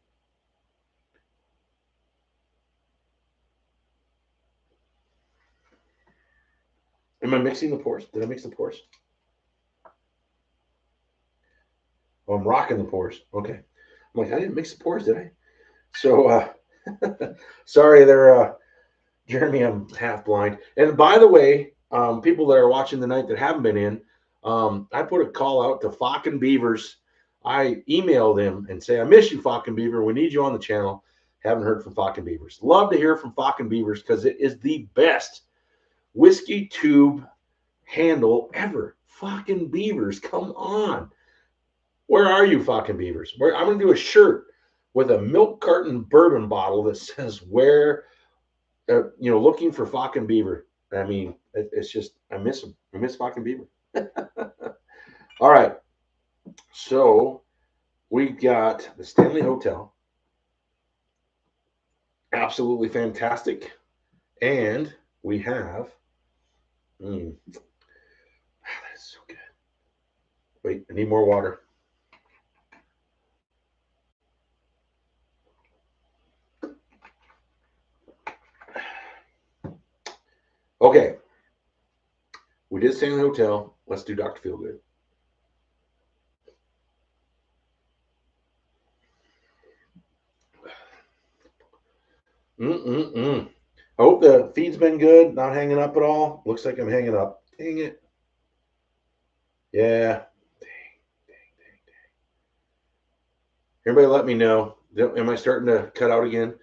Am I mixing the pours? Did I mix the pours? Oh, I'm rocking the pours. Okay. I'm like, I didn't mix the pours, did I? So sorry there, Jeremy, I'm half blind. And by the way, people that are watching tonight that haven't been in, I put a call out to Falk and Beavers. I email them and say, I miss you, Falk and Beaver. We need you on the channel. Haven't heard from Falk and Beavers. Love to hear from Falk and Beavers because it is the best whiskey tube handle ever. Falk and Beavers, come on. Where are you, Falk and Beavers? I'm going to do a shirt with a milk carton bourbon bottle that says where, looking for Falk and Beaver. I mean, it's just, I miss them. I miss Falk and Beaver. All right. So we got the Stanley Hotel. Absolutely fantastic. And we have, that is so good. Wait, I need more water. Okay. We did Stanley Hotel. Let's do Dr. Feelgood. I hope the feed's been good. Not hanging up at all. Looks like I'm hanging up. Dang it. Yeah. Dang. Everybody let me know. Am I starting to cut out again?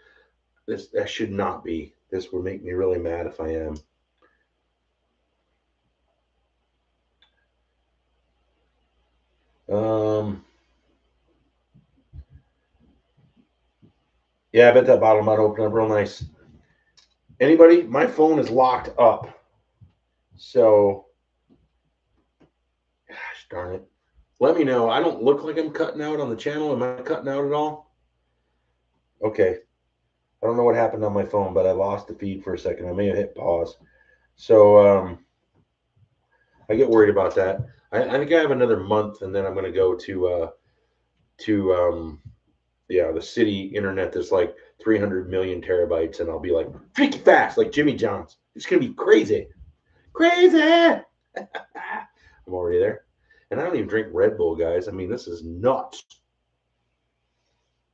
That should not be. This would make me really mad if I am. Yeah, I bet that bottle might open up real nice. Anybody? My phone is locked up. So, gosh darn it. Let me know. I don't look like I'm cutting out on the channel. Am I cutting out at all? Okay. I don't know what happened on my phone, but I lost the feed for a second. I may have hit pause. So I get worried about that. I think I have another month, and then I'm going to go to the city internet that's like 300 million terabytes, and I'll be like freaky fast, like Jimmy John's. It's going to be crazy. Crazy. I'm already there. And I don't even drink Red Bull, guys. I mean, this is nuts.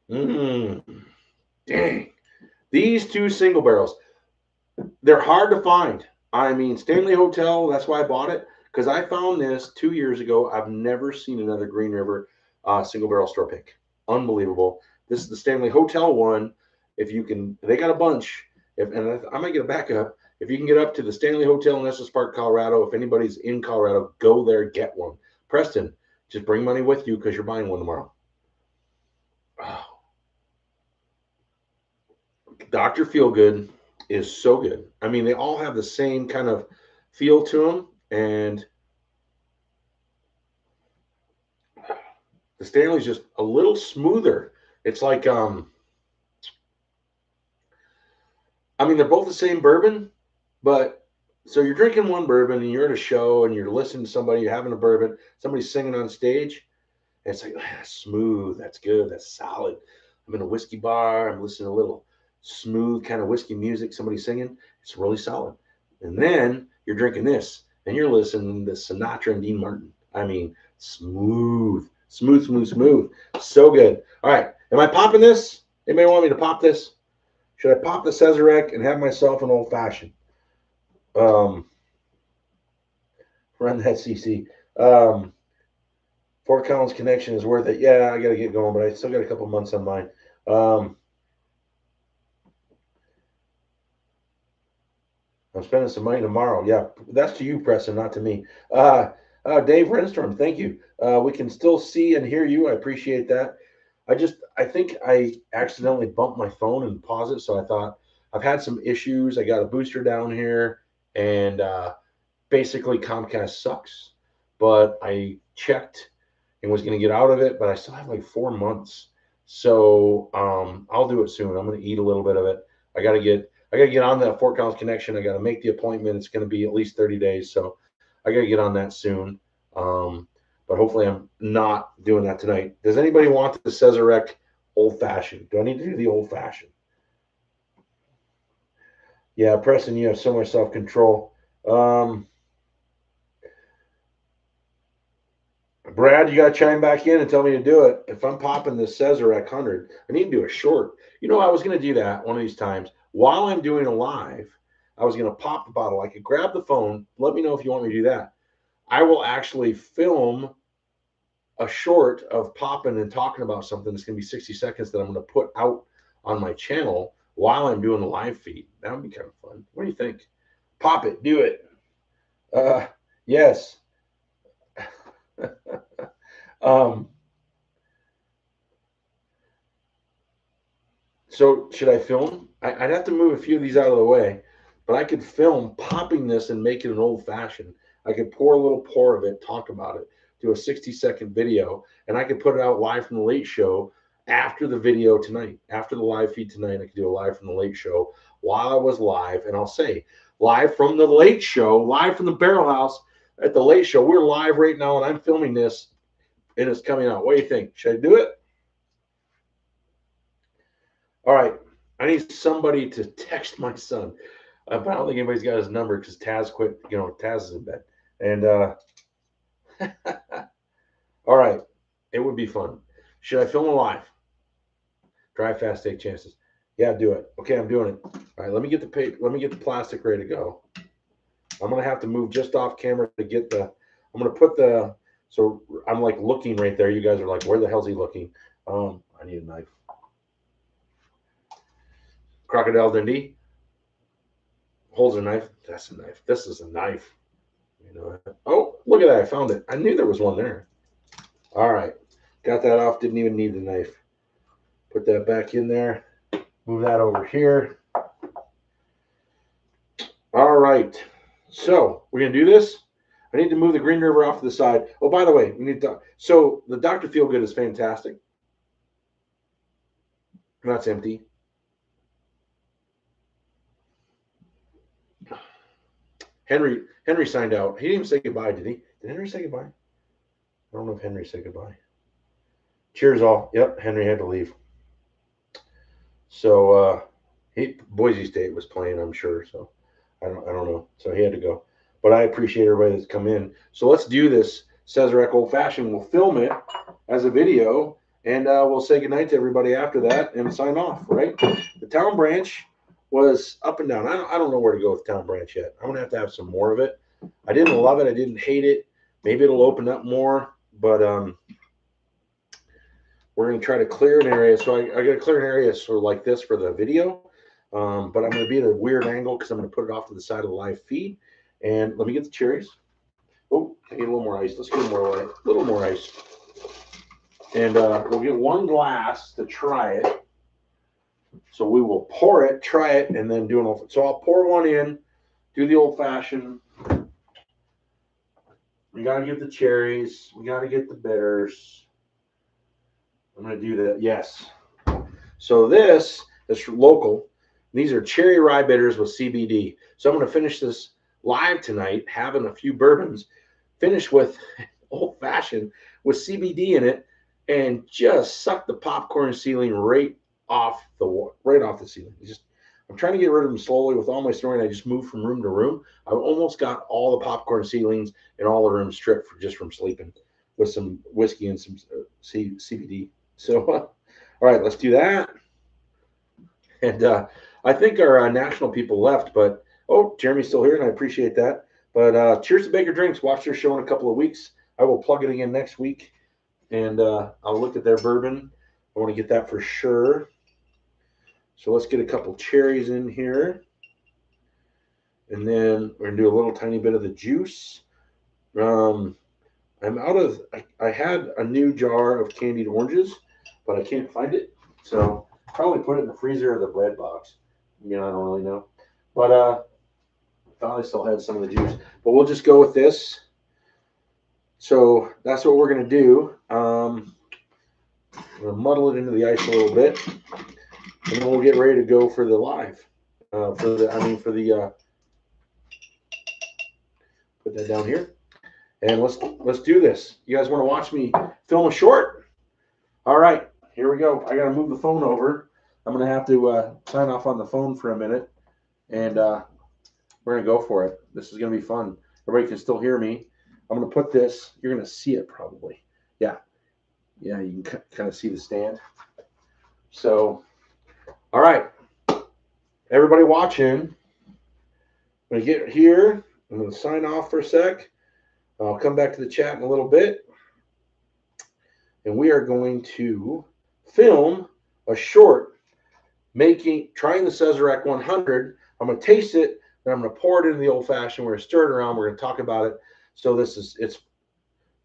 Mmm. Dang. These two single barrels, they're hard to find. I mean, Stanley Hotel, that's why I bought it, because I found this 2 years ago. I've never seen another Green River single barrel store pick. Unbelievable. This is the Stanley Hotel one. If you can, they got a bunch. And I might get a backup. If you can get up to the Stanley Hotel in Estes Park, Colorado, if anybody's in Colorado, go there, get one. Preston, just bring money with you because you're buying one tomorrow. Oh. Dr. Feelgood is so good. I mean, they all have the same kind of feel to them, and the Stanley's just a little smoother. It's like I mean, they're both the same bourbon, but so you're drinking one bourbon and you're at a show and you're listening to somebody, you're having a bourbon, somebody's singing on stage, and it's like, that's smooth, that's good, that's solid. I'm in a whiskey bar, I'm listening to a little smooth kind of whiskey music, somebody singing, it's really solid. And then you're drinking this and you're listening to Sinatra and Dean Martin. I mean, smooth, smooth, smooth, smooth. So good. All right. Am I popping this? Anybody want me to pop this? Should I pop the Sazerac and have myself an old fashioned? Run that CC. Fort Collins connection is worth it. Yeah, I got to get going, but I still got a couple months on mine. I'm spending some money tomorrow. Yeah, that's to you, Preston, not to me. Dave Renstorm, thank you. We can still see and hear you. I appreciate that. I think I accidentally bumped my phone and paused it. So I thought I've had some issues. I got a booster down here, and basically Comcast sucks. But I checked and was going to get out of it, but I still have like 4 months. So I'll do it soon. I'm going to eat a little bit of it. I got to get on that Fort Collins connection. I got to make the appointment. It's going to be at least 30 days. So I got to get on that soon. But hopefully I'm not doing that tonight. Does anybody want the Sazerac old fashioned? Do I need to do the old fashioned? Yeah, Preston, you have so much self control. Brad, you got to chime back in and tell me to do it. If I'm popping the Sazerac 100, I need to do a short. You know, I was going to do that one of these times. While I'm doing a live, I was going to pop the bottle. I could grab the phone. Let me know if you want me to do that. I will actually film a short of popping and talking about something that's going to be 60 seconds that I'm going to put out on my channel while I'm doing the live feed. That would be kind of fun. What do you think? Pop it. Do it. Yes. So should I film? I'd have to move a few of these out of the way, but I could film popping this and make it an old fashioned. I could pour a little pour of it, talk about it, do a 60-second video, and I could put it out live from the late show after the video tonight, after the live feed tonight. I could do a live from the late show while I was live, and I'll say live from the late show, live from the Barrelhouse at the late show. We're live right now, and I'm filming this, and it's coming out. What do you think? Should I do it? All right. I need somebody to text my son. But I don't think anybody's got his number because Taz quit. You know, Taz is in bed. And all right. It would be fun. Should I film a live? Drive fast, take chances. Yeah, do it. Okay, I'm doing it. All right, let me get the paper. Let me get the plastic ready to go. I'm gonna have to move just off camera to get the. I'm gonna put the. So I'm like looking right there. You guys are like, where the hell's he looking? I need a knife. Crocodile Dundee holds a knife. That's a knife. This is a knife. You know. Oh, look at that! I found it. I knew there was one there. All right, got that off. Didn't even need the knife. Put that back in there. Move that over here. All right. So we're gonna do this. I need to move the Green River off to the side. Oh, by the way, we need to. So the Dr. Feelgood is fantastic. That's empty. Henry signed out. He didn't even say goodbye, did he? Did Henry say goodbye? I don't know if Henry said goodbye. Cheers, all. Yep, Henry had to leave. So Boise State was playing, I'm sure. So I don't know. So he had to go. but I appreciate everybody that's come in. So let's do this Sazerac Old Fashioned. We'll film it as a video, and we'll say goodnight to everybody after that and sign off, right? The Town Branch was up and down. I don't know where to go with Town Branch yet. I'm going to have some more of it. I didn't love it. I didn't hate it. Maybe it'll open up more, but we're going to try to clear an area. So I got to clear an area sort of like this for the video, but I'm going to be at a weird angle because I'm going to put it off to the side of the live feed. And let me get the cherries. Oh, I need a little more ice. Let's get a little more ice. And we'll get one glass to try it. So we will pour it, try it, and then do an old. So I'll pour one in, do the old fashioned. We got to get the cherries. We got to get the bitters. I'm going to do that. Yes. So this is local. These are cherry rye bitters with CBD. So I'm going to finish this live tonight, having a few bourbons, finish with old fashioned with CBD in it, and just suck the popcorn ceiling right off the ceiling. I'm trying to get rid of them slowly with all my snoring. I just moved from room to room. I've almost got all the popcorn ceilings and all the rooms stripped just from sleeping with some whiskey and some CBD. So, all right, let's do that. And I think our national people left, but Jeremy's still here, and I appreciate that. But cheers to Baker Drinks. Watch their show in a couple of weeks. I will plug it again next week, and I'll look at their bourbon. I want to get that for sure. So let's get a couple cherries in here. And then we're going to do a little tiny bit of the juice. I had a new jar of candied oranges, but I can't find it. So probably put it in the freezer or the bread box. I don't really know. But I thought I still had some of the juice. But we'll just go with this. So that's what we're going to do. I'm going to muddle it into the ice a little bit. And then we'll get ready to go for the live. Put that down here. And let's do this. You guys want to watch me film a short? All right, here we go. I got to move the phone over. I'm going to have to sign off on the phone for a minute. And we're going to go for it. This is going to be fun. Everybody can still hear me. I'm going to put this. You're going to see it probably. Yeah, you can kind of see the stand. So, all right, everybody watching, I'm going to get here. I'm going to sign off for a sec. I'll come back to the chat in a little bit. And we are going to film a short trying the Sazerac 100. I'm going to taste it, then I'm going to pour it into the old fashioned. We're going to stir it around. We're going to talk about it. So it's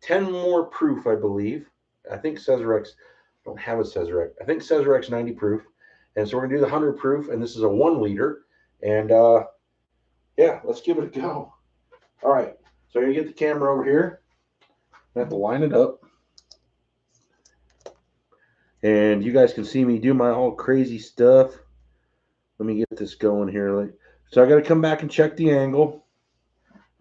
10 more proof, I believe. I think Sazerac's, I don't have a Sazerac. I think Sazerac's 90 proof. And so we're going to do the 100 proof, and this is a 1 liter. And yeah, let's give it a go. All right, so I'm going to get the camera over here. I have to line it up. And you guys can see me do my all crazy stuff. Let me get this going here. So I got to come back and check the angle.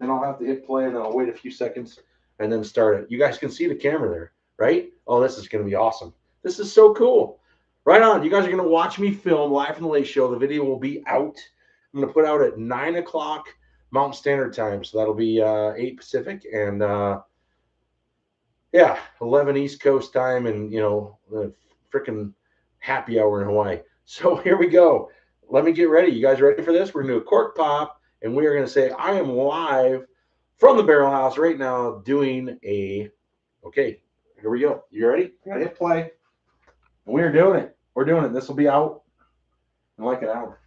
Then I'll have to hit play, and then I'll wait a few seconds and then start it. You guys can see the camera there, right? Oh, this is going to be awesome. This is so cool. Right on. You guys are going to watch me film live from the Late Show. The video will be out. I'm going to put out at 9 o'clock Mountain Standard Time. So that'll be 8 Pacific and, 11 East Coast time and, the freaking happy hour in Hawaii. So here we go. Let me get ready. You guys ready for this? We're going to do a cork pop, and we are going to say I am live from the Barrelhouse right now doing okay, here we go. You ready? I got to hit play. And we are doing it. We're doing it. This will be out in like an hour.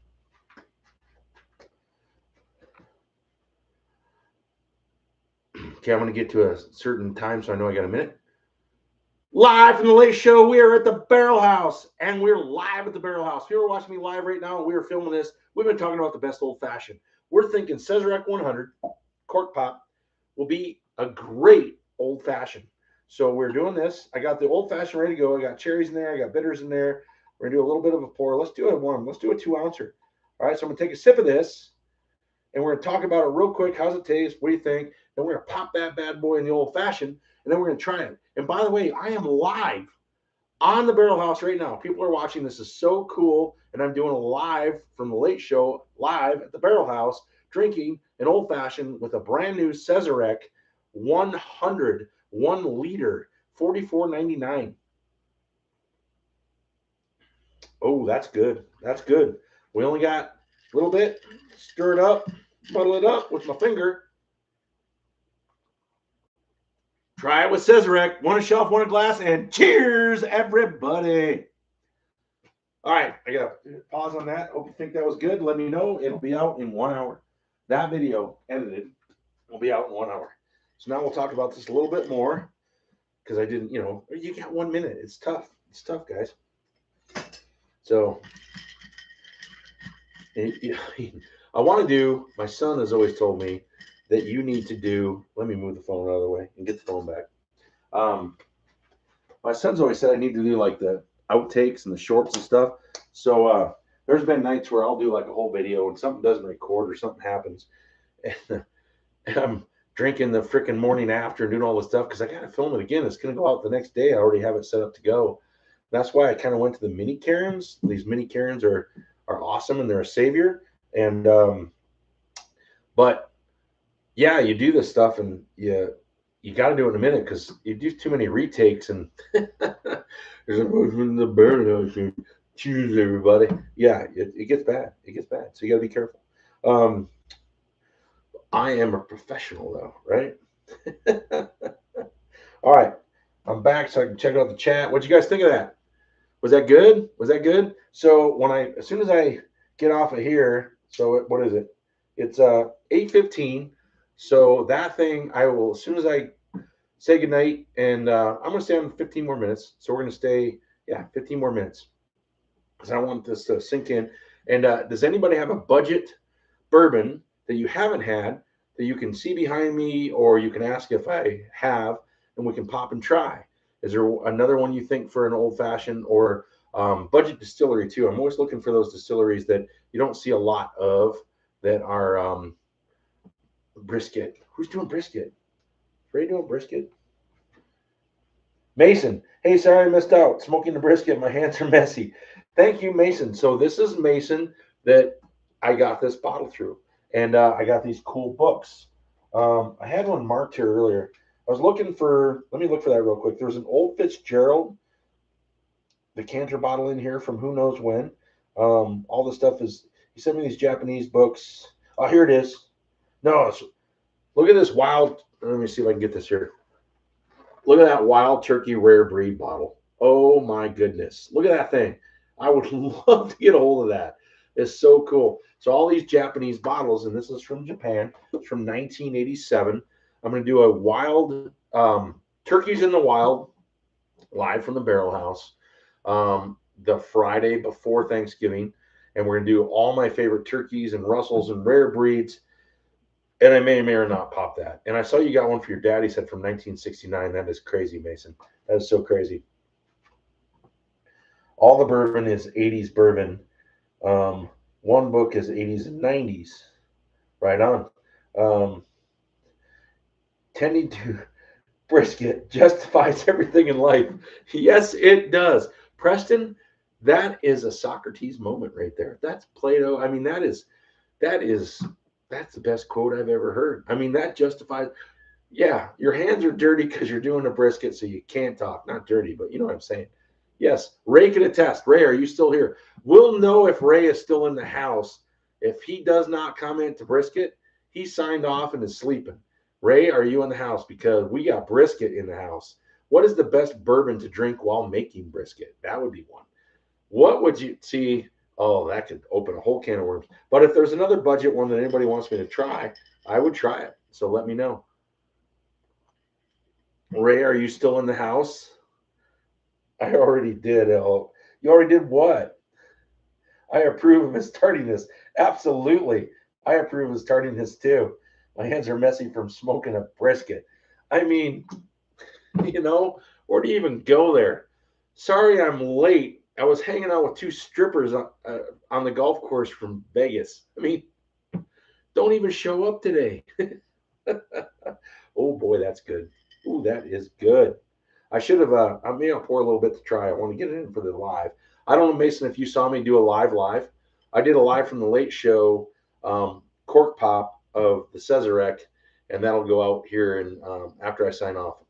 Okay, I'm going to get to a certain time, so I know I got a minute. Live from the Late Show, we are at the Barrelhouse, and we're live at the Barrelhouse. If you're watching me live right now, and we are filming this, we've been talking about the best old-fashioned. We're thinking Sazerac 100 cork pop will be a great old-fashioned. So we're doing this. I got the old-fashioned ready to go. I got cherries in there. I got bitters in there. We're going to do a little bit of a pour. Let's do it one. Let's do a 2-ouncer. All right, so I'm going to take a sip of this, and we're going to talk about it real quick. How's it taste? What do you think? Then we're going to pop that bad boy in the old-fashioned, and then we're going to try it. And by the way, I am live on the Barrelhouse right now. People are watching. This is so cool, and I'm doing a live from the Late Show live at the Barrelhouse drinking an old fashioned with a brand new Cesarec 100 1 liter, $44.99. Oh, that's good. That's good. We only got a little bit. Stir it up, muddle it up with my finger. Try it with Cesarec. One a shelf, one a glass, and cheers, everybody. All right, I got to pause on that. Hope you think that was good. Let me know. It'll be out in 1 hour. That video edited will be out in 1 hour. So now we'll talk about this a little bit more because I didn't, you got 1 minute. It's tough. It's tough, guys. So I want to do, my son has always told me that you need to do, let me move the phone out of the way and get the phone back. My son's always said I need to do like the outtakes and the shorts and stuff. So there's been nights where I'll do like a whole video and something doesn't record or something happens. And I'm drinking the freaking morning after and doing all this stuff because I got to film it again. It's going to go out the next day. I already have it set up to go. That's why I kind of went to the mini Karens. These mini Karens are awesome and they're a savior. And but yeah, you do this stuff and you got to do it in a minute because you do too many retakes and there's a movement in the Barrelhouse and choose everybody. Yeah, it gets bad. It gets bad. So you got to be careful. I am a professional though, right? All right, I'm back so I can check out the chat. What'd you guys think of that? Was that good? Was that good? So as soon as I get off of here, so what is it? It's 8:15. So that thing, I will, as soon as I say goodnight, and I'm going to stay on 15 more minutes. So we're going to stay, 15 more minutes. Because I want this to sink in. And does anybody have a budget bourbon that you haven't had that you can see behind me, or you can ask if I have, and we can pop and try? Is there another one you think for an old fashioned or budget distillery too? I'm always looking for those distilleries that you don't see a lot of that are brisket. Who's doing brisket? Ray doing brisket? Mason. Hey, sorry I missed out. Smoking the brisket. My hands are messy. Thank you, Mason. So this is Mason that I got this bottle through. And I got these cool books. I had one marked here earlier. I was looking for, let me look for that real quick. There's an old Fitzgerald decanter bottle in here from who knows when. All the stuff is, he sent me these Japanese books. Oh, here it is. No, look at this wild, let me see if I can get this here. Look at that Wild Turkey Rare Breed bottle. Oh my goodness. Look at that thing. I would love to get a hold of that. It's so cool. So all these Japanese bottles, and this is from Japan. It's from 1987. I'm going to do a wild, Turkeys in the Wild, live from the Barrelhouse, the Friday before Thanksgiving. And we're going to do all my favorite turkeys and Russells and rare breeds. And I may or not pop that. And I saw you got one for your dad, he said, from 1969. That is crazy, Mason. That is so crazy. All the bourbon is 80s bourbon. One book is 80s and 90s. Right on. Tending to brisket justifies everything in life. Yes, it does. Preston, that is a Socrates moment right there. That's Plato. I mean, that's the best quote I've ever heard. I mean, that justifies, yeah, your hands are dirty because you're doing a brisket, so you can't talk. Not dirty, but you know what I'm saying. Yes, Ray can attest. Ray, are you still here? We'll know if Ray is still in the house. If he does not comment to brisket, he signed off and is sleeping. Ray, are you in the house? Because we got brisket in the house. What is the best bourbon to drink while making brisket? That would be one. What would you see? Oh, that could open a whole can of worms. But if there's another budget one that anybody wants me to try, I would try it. So let me know. Ray, are you still in the house? I already did. Oh, you already did what? I approve of his tardiness. Absolutely. I approve of his tardiness too. My hands are messy from smoking a brisket. I mean, where do you even go there? Sorry I'm late. I was hanging out with two strippers on the golf course from Vegas. I mean, don't even show up today. Oh, boy, that's good. Ooh, that is good. I should have, I'll pour a little bit to try. I want to get it in for the live. I don't know, Mason, if you saw me do a live. I did a live from the late show cork pop of the Sazerac, and that'll go out here and after I sign off.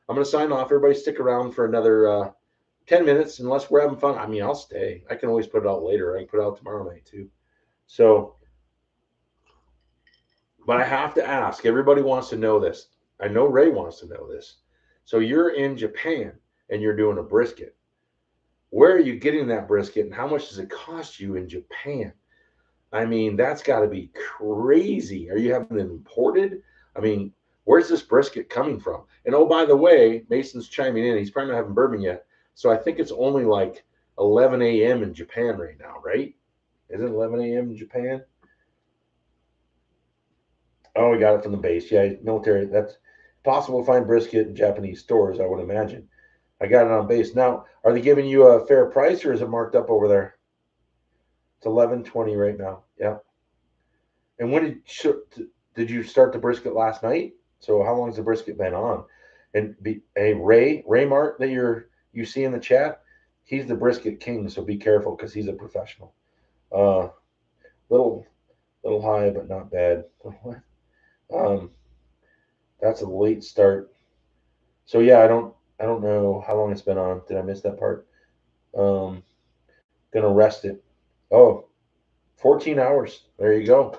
I'm going to sign off. Everybody stick around for another 10 minutes unless we're having fun. I mean, I'll stay. I can always put it out later. I can put it out tomorrow night too. So, but I have to ask. Everybody wants to know this. I know Ray wants to know this. So you're in Japan and you're doing a brisket. Where are you getting that brisket and how much does it cost you in Japan? I mean, that's got to be crazy. Are you having it imported? I mean, where's this brisket coming from? And oh, by the way, Mason's chiming in. He's probably not having bourbon yet. So I think it's only like 11 a.m. in Japan right now, right? Is it 11 a.m. in Japan? Oh, we got it from the base. Yeah, military. That's possible to find brisket in Japanese stores, I would imagine. I got it on base. Now, are they giving you a fair price or is it marked up over there? It's 11:20 right now. Yeah. And when did you start the brisket last night? So how long has the brisket been on? And Ray Mart that you see in the chat, he's the brisket king. So be careful because he's a professional. Uh, little high, but not bad. That's a late start. So yeah, I don't know how long it's been on. Did I miss that part? Um, gonna rest it. Oh, 14 hours. There you go.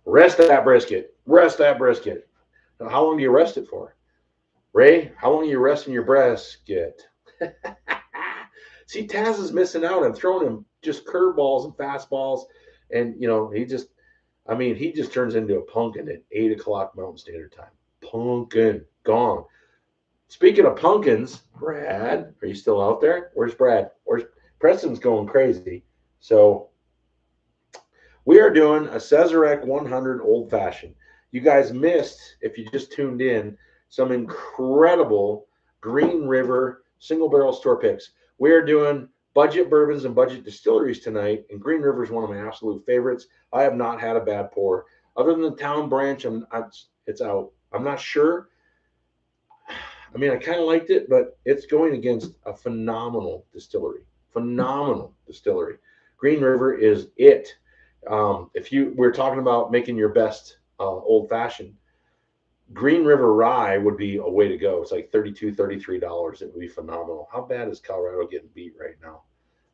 Rest that brisket. Rest that brisket. Now, how long do you rest it for? Ray, how long are you resting your brisket? See, Taz is missing out. I'm throwing him just curveballs and fastballs. And, he just turns into a pumpkin at 8 o'clock Mountain Standard Time. Pumpkin. Gone. Speaking of pumpkins, Brad, are you still out there? Where's Brad? Preston's going crazy. So we are doing a Sazerac 100 Old Fashioned. You guys missed, if you just tuned in, some incredible Green River single barrel store picks. We are doing budget bourbons and budget distilleries tonight, and Green River is one of my absolute favorites. I have not had a bad pour. Other than the Town Branch, it's out. I'm not sure. I mean, I kind of liked it, but it's going against a phenomenal distillery. Phenomenal distillery. Green River is it. If we're talking about making your best old fashioned, Green River Rye would be a way to go. It's like $32, $33. It would be phenomenal. How bad is Colorado getting beat right now?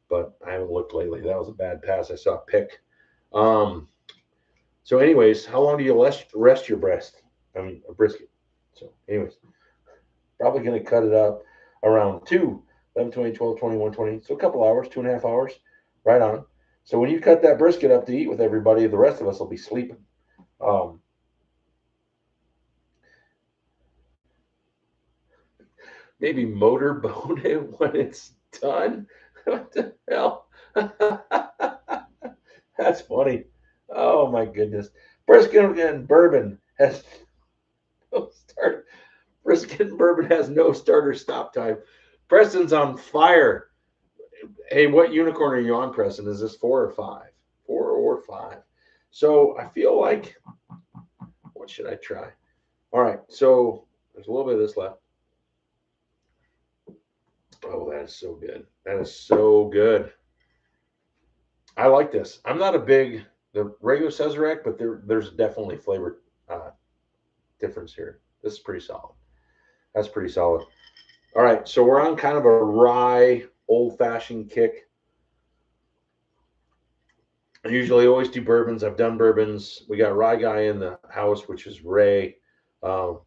But I haven't looked lately. That was a bad pass. I saw a pick. So anyways, how long do you rest your a brisket? So anyways, probably going to cut it up around 2, 11, 20, 12, 21, 20. So a couple hours, 2.5 hours, right on. So when you cut that brisket up to eat with everybody, the rest of us will be sleeping. Maybe motorboat it when it's done. What the hell? That's funny. Oh my goodness. Brisket and bourbon has no start. Brisket and bourbon has no start or stop time. Preston's on fire. Hey, what unicorn are you on, Preston? Is this 4 or 5? 4 or 5. So I feel like, what should I try? All right, so there's a little bit of this left. Oh, that is so good. That is so good. I like this. I'm not the regular Sazerac, but there's definitely flavor difference here. This is pretty solid. That's pretty solid. All right, so we're on kind of a rye old-fashioned kick. I usually always do bourbons. I've done bourbons. We got rye guy in the house, which is Ray. So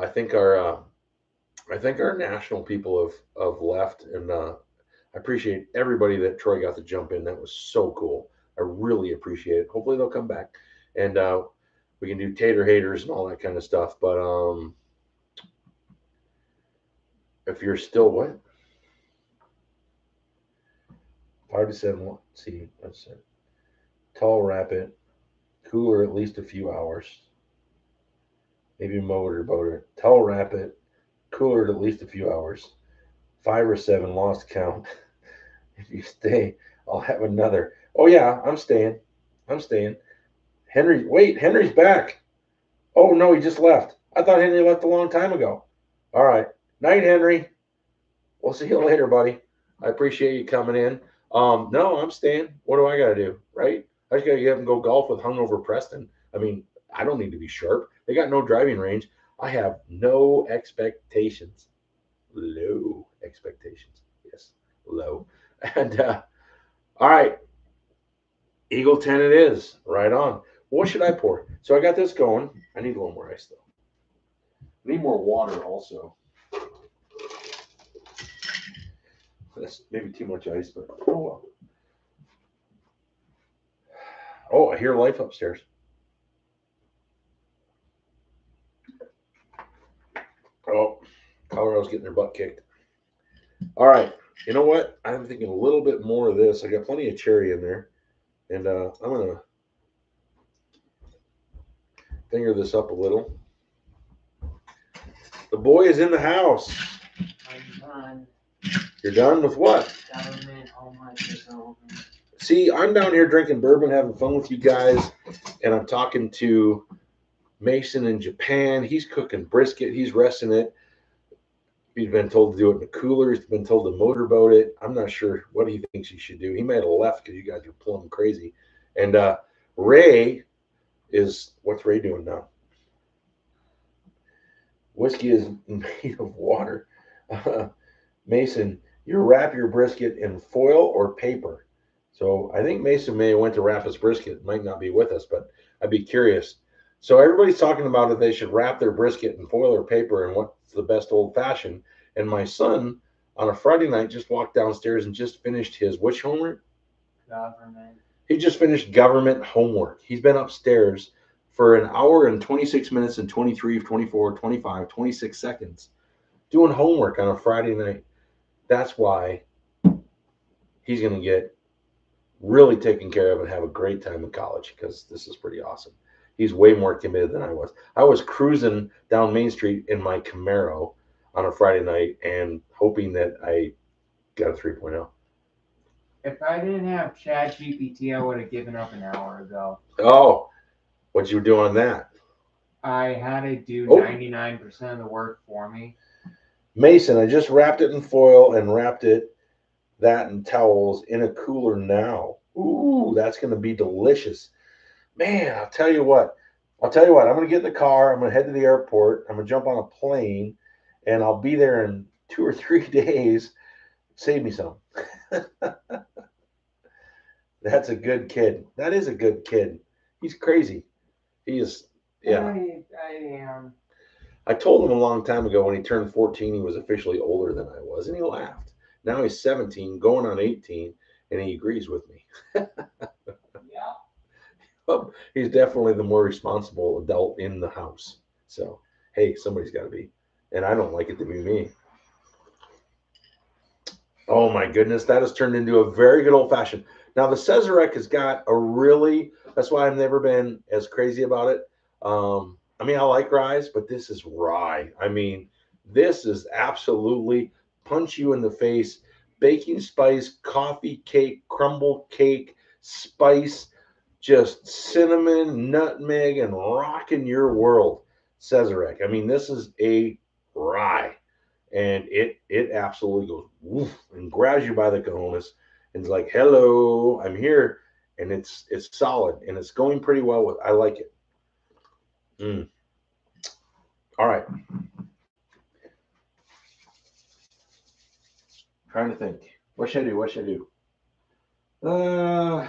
I think our national people have left, and I appreciate everybody that Troy got to jump in. That was so cool. I really appreciate it. Hopefully they'll come back, and we can do tater haters and all that kind of stuff. But if you're still what? 5 to 7. Let's see. That's it. Tall wrap it. Cooler at least a few hours. Maybe motorboat it. Tall wrap it. Cooler at least a few hours. 5 or 7. Lost count. If you stay, I'll have another. Oh yeah, I'm staying. Henry's back. Oh no, he just left. I thought Henry left a long time ago. All right. Night, Henry. We'll see you later, buddy. I appreciate you coming in. No, I'm staying. What do I got to do? Right? I just got to get up and go golf with hungover Preston. I mean, I don't need to be sharp. They got no driving range. I have no expectations. Low expectations. Yes, low. And all right, Eagle 10 it is. Right on. What should I pour? So I got this going. I need a little more ice, though. I need more water also. That's maybe too much ice, but oh well. Oh, I hear life upstairs. Oh, Colorado's getting their butt kicked. All right. You know what? I'm thinking a little bit more of this. I got plenty of cherry in there. And I'm going to finger this up a little. The boy is in the house.
I'm done.
You're done with what?
Government homework is over.
See, I'm down here drinking bourbon, having fun with you guys, and I'm talking to Mason in Japan. He's cooking brisket. He's resting it. He's been told to do it in the cooler. He's been told to motorboat it. I'm not sure what he thinks he should do. He might have left because you guys are pulling crazy. And Ray is, what's Ray doing now? Whiskey is made of water. Mason, you wrap your brisket in foil or paper. So I think Mason may have went to wrap his brisket. Might not be with us, but I'd be curious. So everybody's talking about if they should wrap their brisket in foil or paper and what's the best old fashioned. And my son on a Friday night just walked downstairs and just finished his which homework?
Government.
He just finished government homework. He's been upstairs for an hour and 26 minutes and 23, 24, 25, 26 seconds doing homework on a Friday night. That's why he's going to get really taken care of and have a great time in college because this is pretty awesome. He's way more committed than I was. I was cruising down Main Street in my Camaro on a Friday night and hoping that I got a 3.0.
If I didn't have ChatGPT, I would have given up an hour ago.
Oh, what you doing on that?
I had it do 99% of the work for me.
Mason, I just wrapped it in foil and wrapped that in towels in a cooler now. Ooh, that's going to be delicious. Man, I'll tell you what. I'm going to get in the car. I'm going to head to the airport. I'm going to jump on a plane, and I'll be there in 2 or 3 days. Save me some. That's a good kid. That is a good kid. He's crazy. He is, yeah.
I am.
I told him a long time ago when he turned 14, he was officially older than I was, and he laughed. Now he's 17, going on 18, and he agrees with me.
Yeah.
Well, he's definitely the more responsible adult in the house. So, hey, somebody's got to be. And I don't like it to be me. Oh, my goodness. That has turned into a very good old-fashioned. Now, the Cesarec has got a really, that's why I've never been as crazy about it. I mean, I like ryes, but this is rye. I mean, this is absolutely punch you in the face. Baking spice, coffee cake, crumble cake, spice, just cinnamon, nutmeg, and rocking your world. Cesarec. I mean, this is a rye. And it absolutely goes woof and grabs you by the cojones and it's like, hello, I'm here. And it's solid and it's going pretty well with, I like it. All right. Trying to think. What should I do? Oh,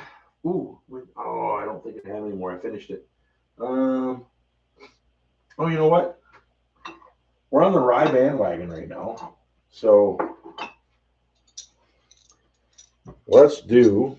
I don't think I have any more. I finished it. Oh, you know what? We're on the rye bandwagon right now. So let's do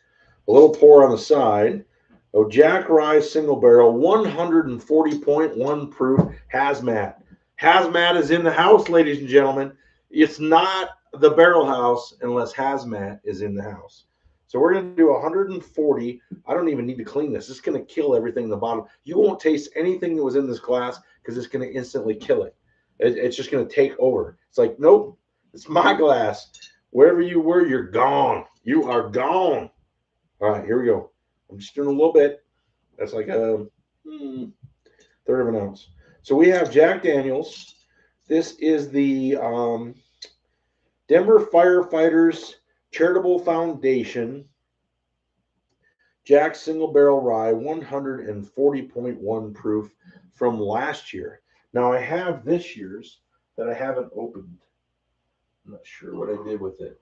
a little pour on the side. Oh, Jack Rye single barrel, 140.1 proof hazmat. Hazmat is in the house, ladies and gentlemen. It's not the Barrelhouse unless hazmat is in the house. So we're going to do 140. I don't even need to clean this. It's going to kill everything in the bottom. You won't taste anything that was in this glass because it's going to instantly kill it. It's just going to take over. It's like, nope, it's my glass. Wherever you were, you're gone. You are gone. All right, here we go. I'm just doing a little bit. That's like a third of an ounce. So we have Jack Daniels. This is the Denver Firefighters Charitable Foundation Jack Single Barrel Rye, 140.1 proof from last year. Now I have this year's that I haven't opened. I'm not sure what I did with it.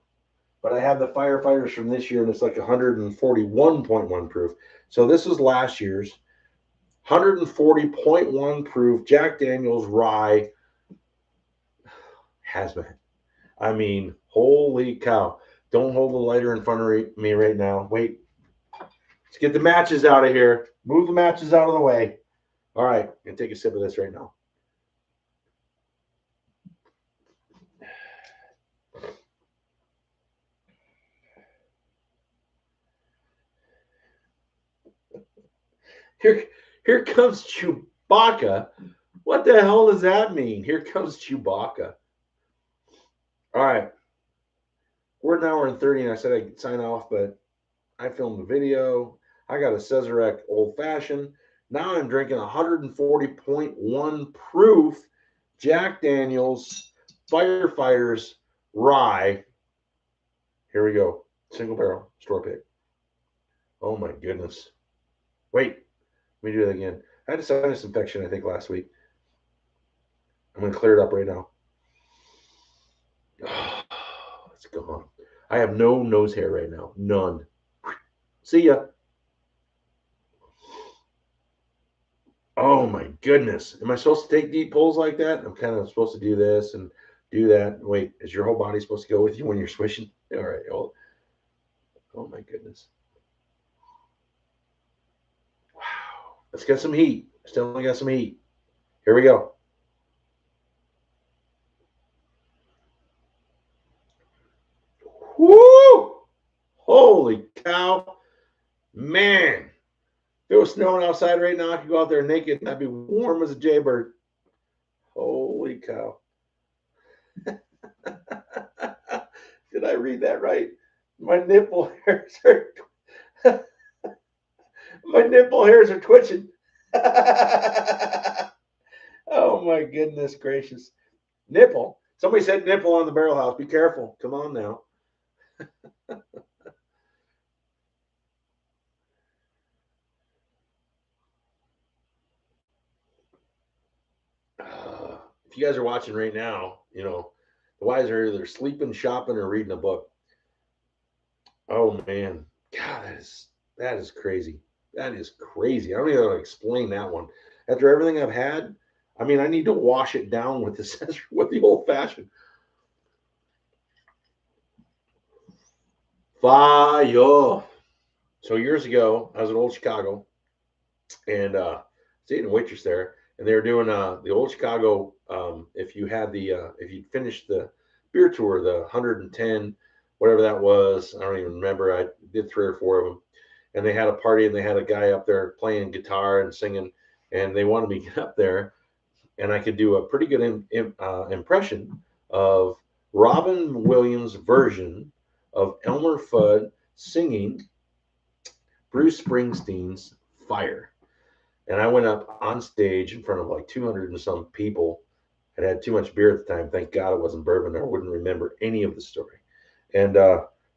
But I have the Firefighters from this year, and it's like 141.1 proof. So this is last year's 140.1 proof Jack Daniels Rye Hazmat. I mean, holy cow. Don't hold the lighter in front of me right now. Wait. Let's get the matches out of here. Move the matches out of the way. All right. I'm going to take a sip of this right now. Here comes Chewbacca. What the hell does that mean? Here comes Chewbacca. All right. We're an hour and 30, and I said I'd sign off, but I filmed the video. I got a Cesarec Old Fashioned. Now I'm drinking 140.1 proof Jack Daniels Firefighters Rye. Here we go. Single barrel, store pick. Oh my goodness. Wait, let me do that again. I had a sinus infection, I think, last week. I'm going to clear it up right now. Oh, it's gone. I have no nose hair right now. None. See ya. Oh my goodness. Am I supposed to take deep pulls like that? I'm kind of supposed to do this and do that. Wait, is your whole body supposed to go with you when you're swishing? All right. Oh my goodness. Wow. Let's get some heat. Still only got some heat. Here we go. Woo! Holy cow. Man. If it was snowing outside right now, I could go out there naked and I'd be warm as a jaybird. Holy cow. Did I read that right? My nipple hairs are my nipple hairs are twitching. Oh my goodness gracious. Nipple. Somebody said nipple on the Barrelhouse. Be careful. Come on now. If you guys are watching right now, you know, the wise are either sleeping, shopping, or reading a book. Oh man. God, that is crazy. That is crazy. I don't even know how to explain that one. After everything I've had, I mean, I need to wash it down with the with the old fashioned. Fire. So years ago, I was in old Chicago, and stayed in a waitress there, and they were doing the old Chicago. If you had if you finished the beer tour, the 110, whatever that was, I don't even remember. I did 3 or 4 of them, and they had a party, and they had a guy up there playing guitar and singing, and they wanted me to get up there, and I could do a pretty good impression of Robin Williams' version of Elmer Fudd singing Bruce Springsteen's Fire. And I went up on stage in front of like 200 and some people. I'd had too much beer at the time. Thank God it wasn't bourbon. I wouldn't remember any of the story. And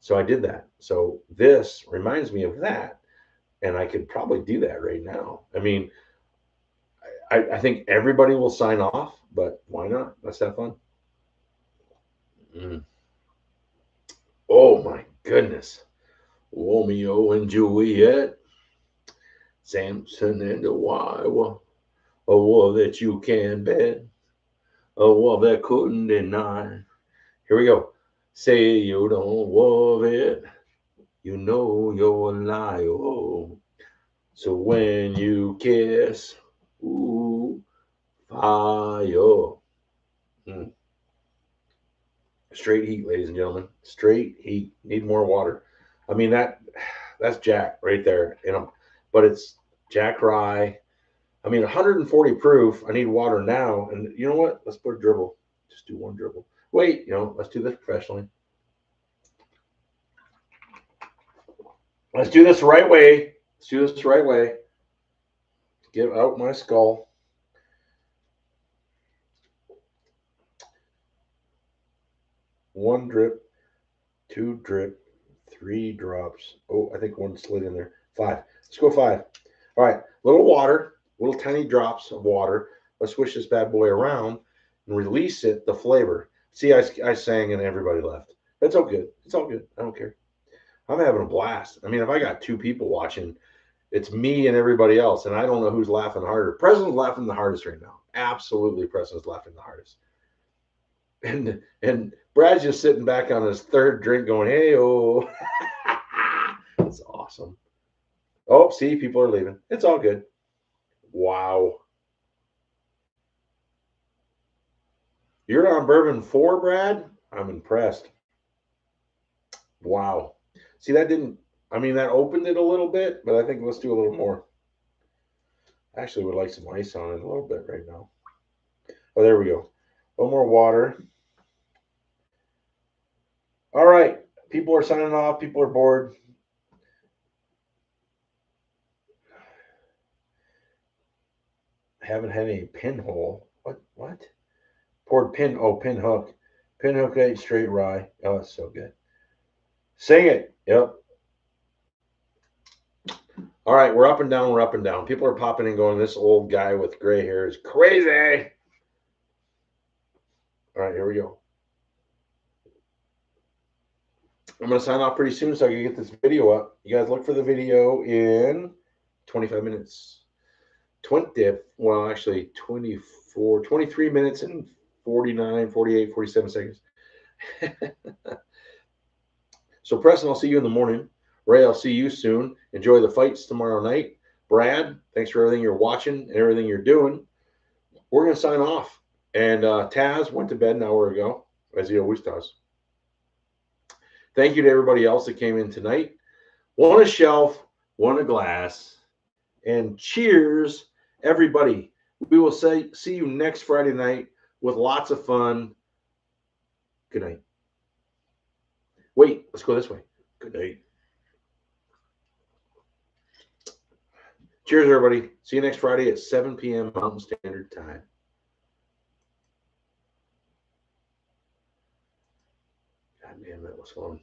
so I did that. So this reminds me of that. And I could probably do that right now. I mean, I think everybody will sign off, but why not? Let's have fun. Mm. Oh my goodness. Romeo and Juliet, Samson and Delilah, a war that you can bet, a war that couldn't deny. Here we go. Say you don't love it, you know you're a liar. Oh. So when you kiss, ooh, fire. Mm. Straight heat, ladies and gentlemen. Straight heat. Need more water. I mean that's Jack right there, you know. But it's Jack Rye. I mean, 140 proof. I need water now. And you know what? Let's put a dribble. Just do one dribble. Wait, you know, let's do this professionally. Let's do this the right way. Let's do this the right way. Get out my skull. One drip, two drip, 3 drops. Oh, I think one slid in there. 5. Let's go 5. All right, little water, little tiny drops of water. Let's swish this bad boy around and release it, the flavor. See, I sang and everybody left. That's all good. It's all good. I don't care. I'm having a blast. I mean, if I got 2 people watching, it's me and everybody else, and I don't know who's laughing harder. President's laughing the hardest right now. Absolutely, President's laughing the hardest. And Brad's just sitting back on his 3rd drink going, hey, oh. That's awesome. Oh, see, people are leaving. It's all good. Wow. You're on bourbon 4, Brad? I'm impressed. Wow. See, that didn't, I mean, that opened it a little bit, but I think let's do a little more. Actually, would like some ice on it a little bit right now. Oh, there we go. A little more water. All right. People are signing off. People are bored. Haven't had any pinhole. What? Poured pin. Oh, pin hook. Pin hook 8 straight rye. Oh, it's so good. Sing it. Yep. All right, we're up and down. We're up and down. People are popping in going, this old guy with gray hair is crazy. All right, here we go. I'm going to sign off pretty soon so I can get this video up. You guys look for the video in 25 minutes. 23 minutes and 49, 48, 47 seconds. So, Preston, I'll see you in the morning. Ray, I'll see you soon. Enjoy the fights tomorrow night. Brad, thanks for everything you're watching and everything you're doing. We're going to sign off. And Taz went to bed an hour ago, as he always does. Thank you to everybody else that came in tonight. One a shelf, one a glass. And cheers, everybody. We will see you next Friday night with lots of fun. Good night. Wait, let's go this way. Good night. Cheers, everybody. See you next Friday at 7 p.m. Mountain Standard Time. God damn, that was fun.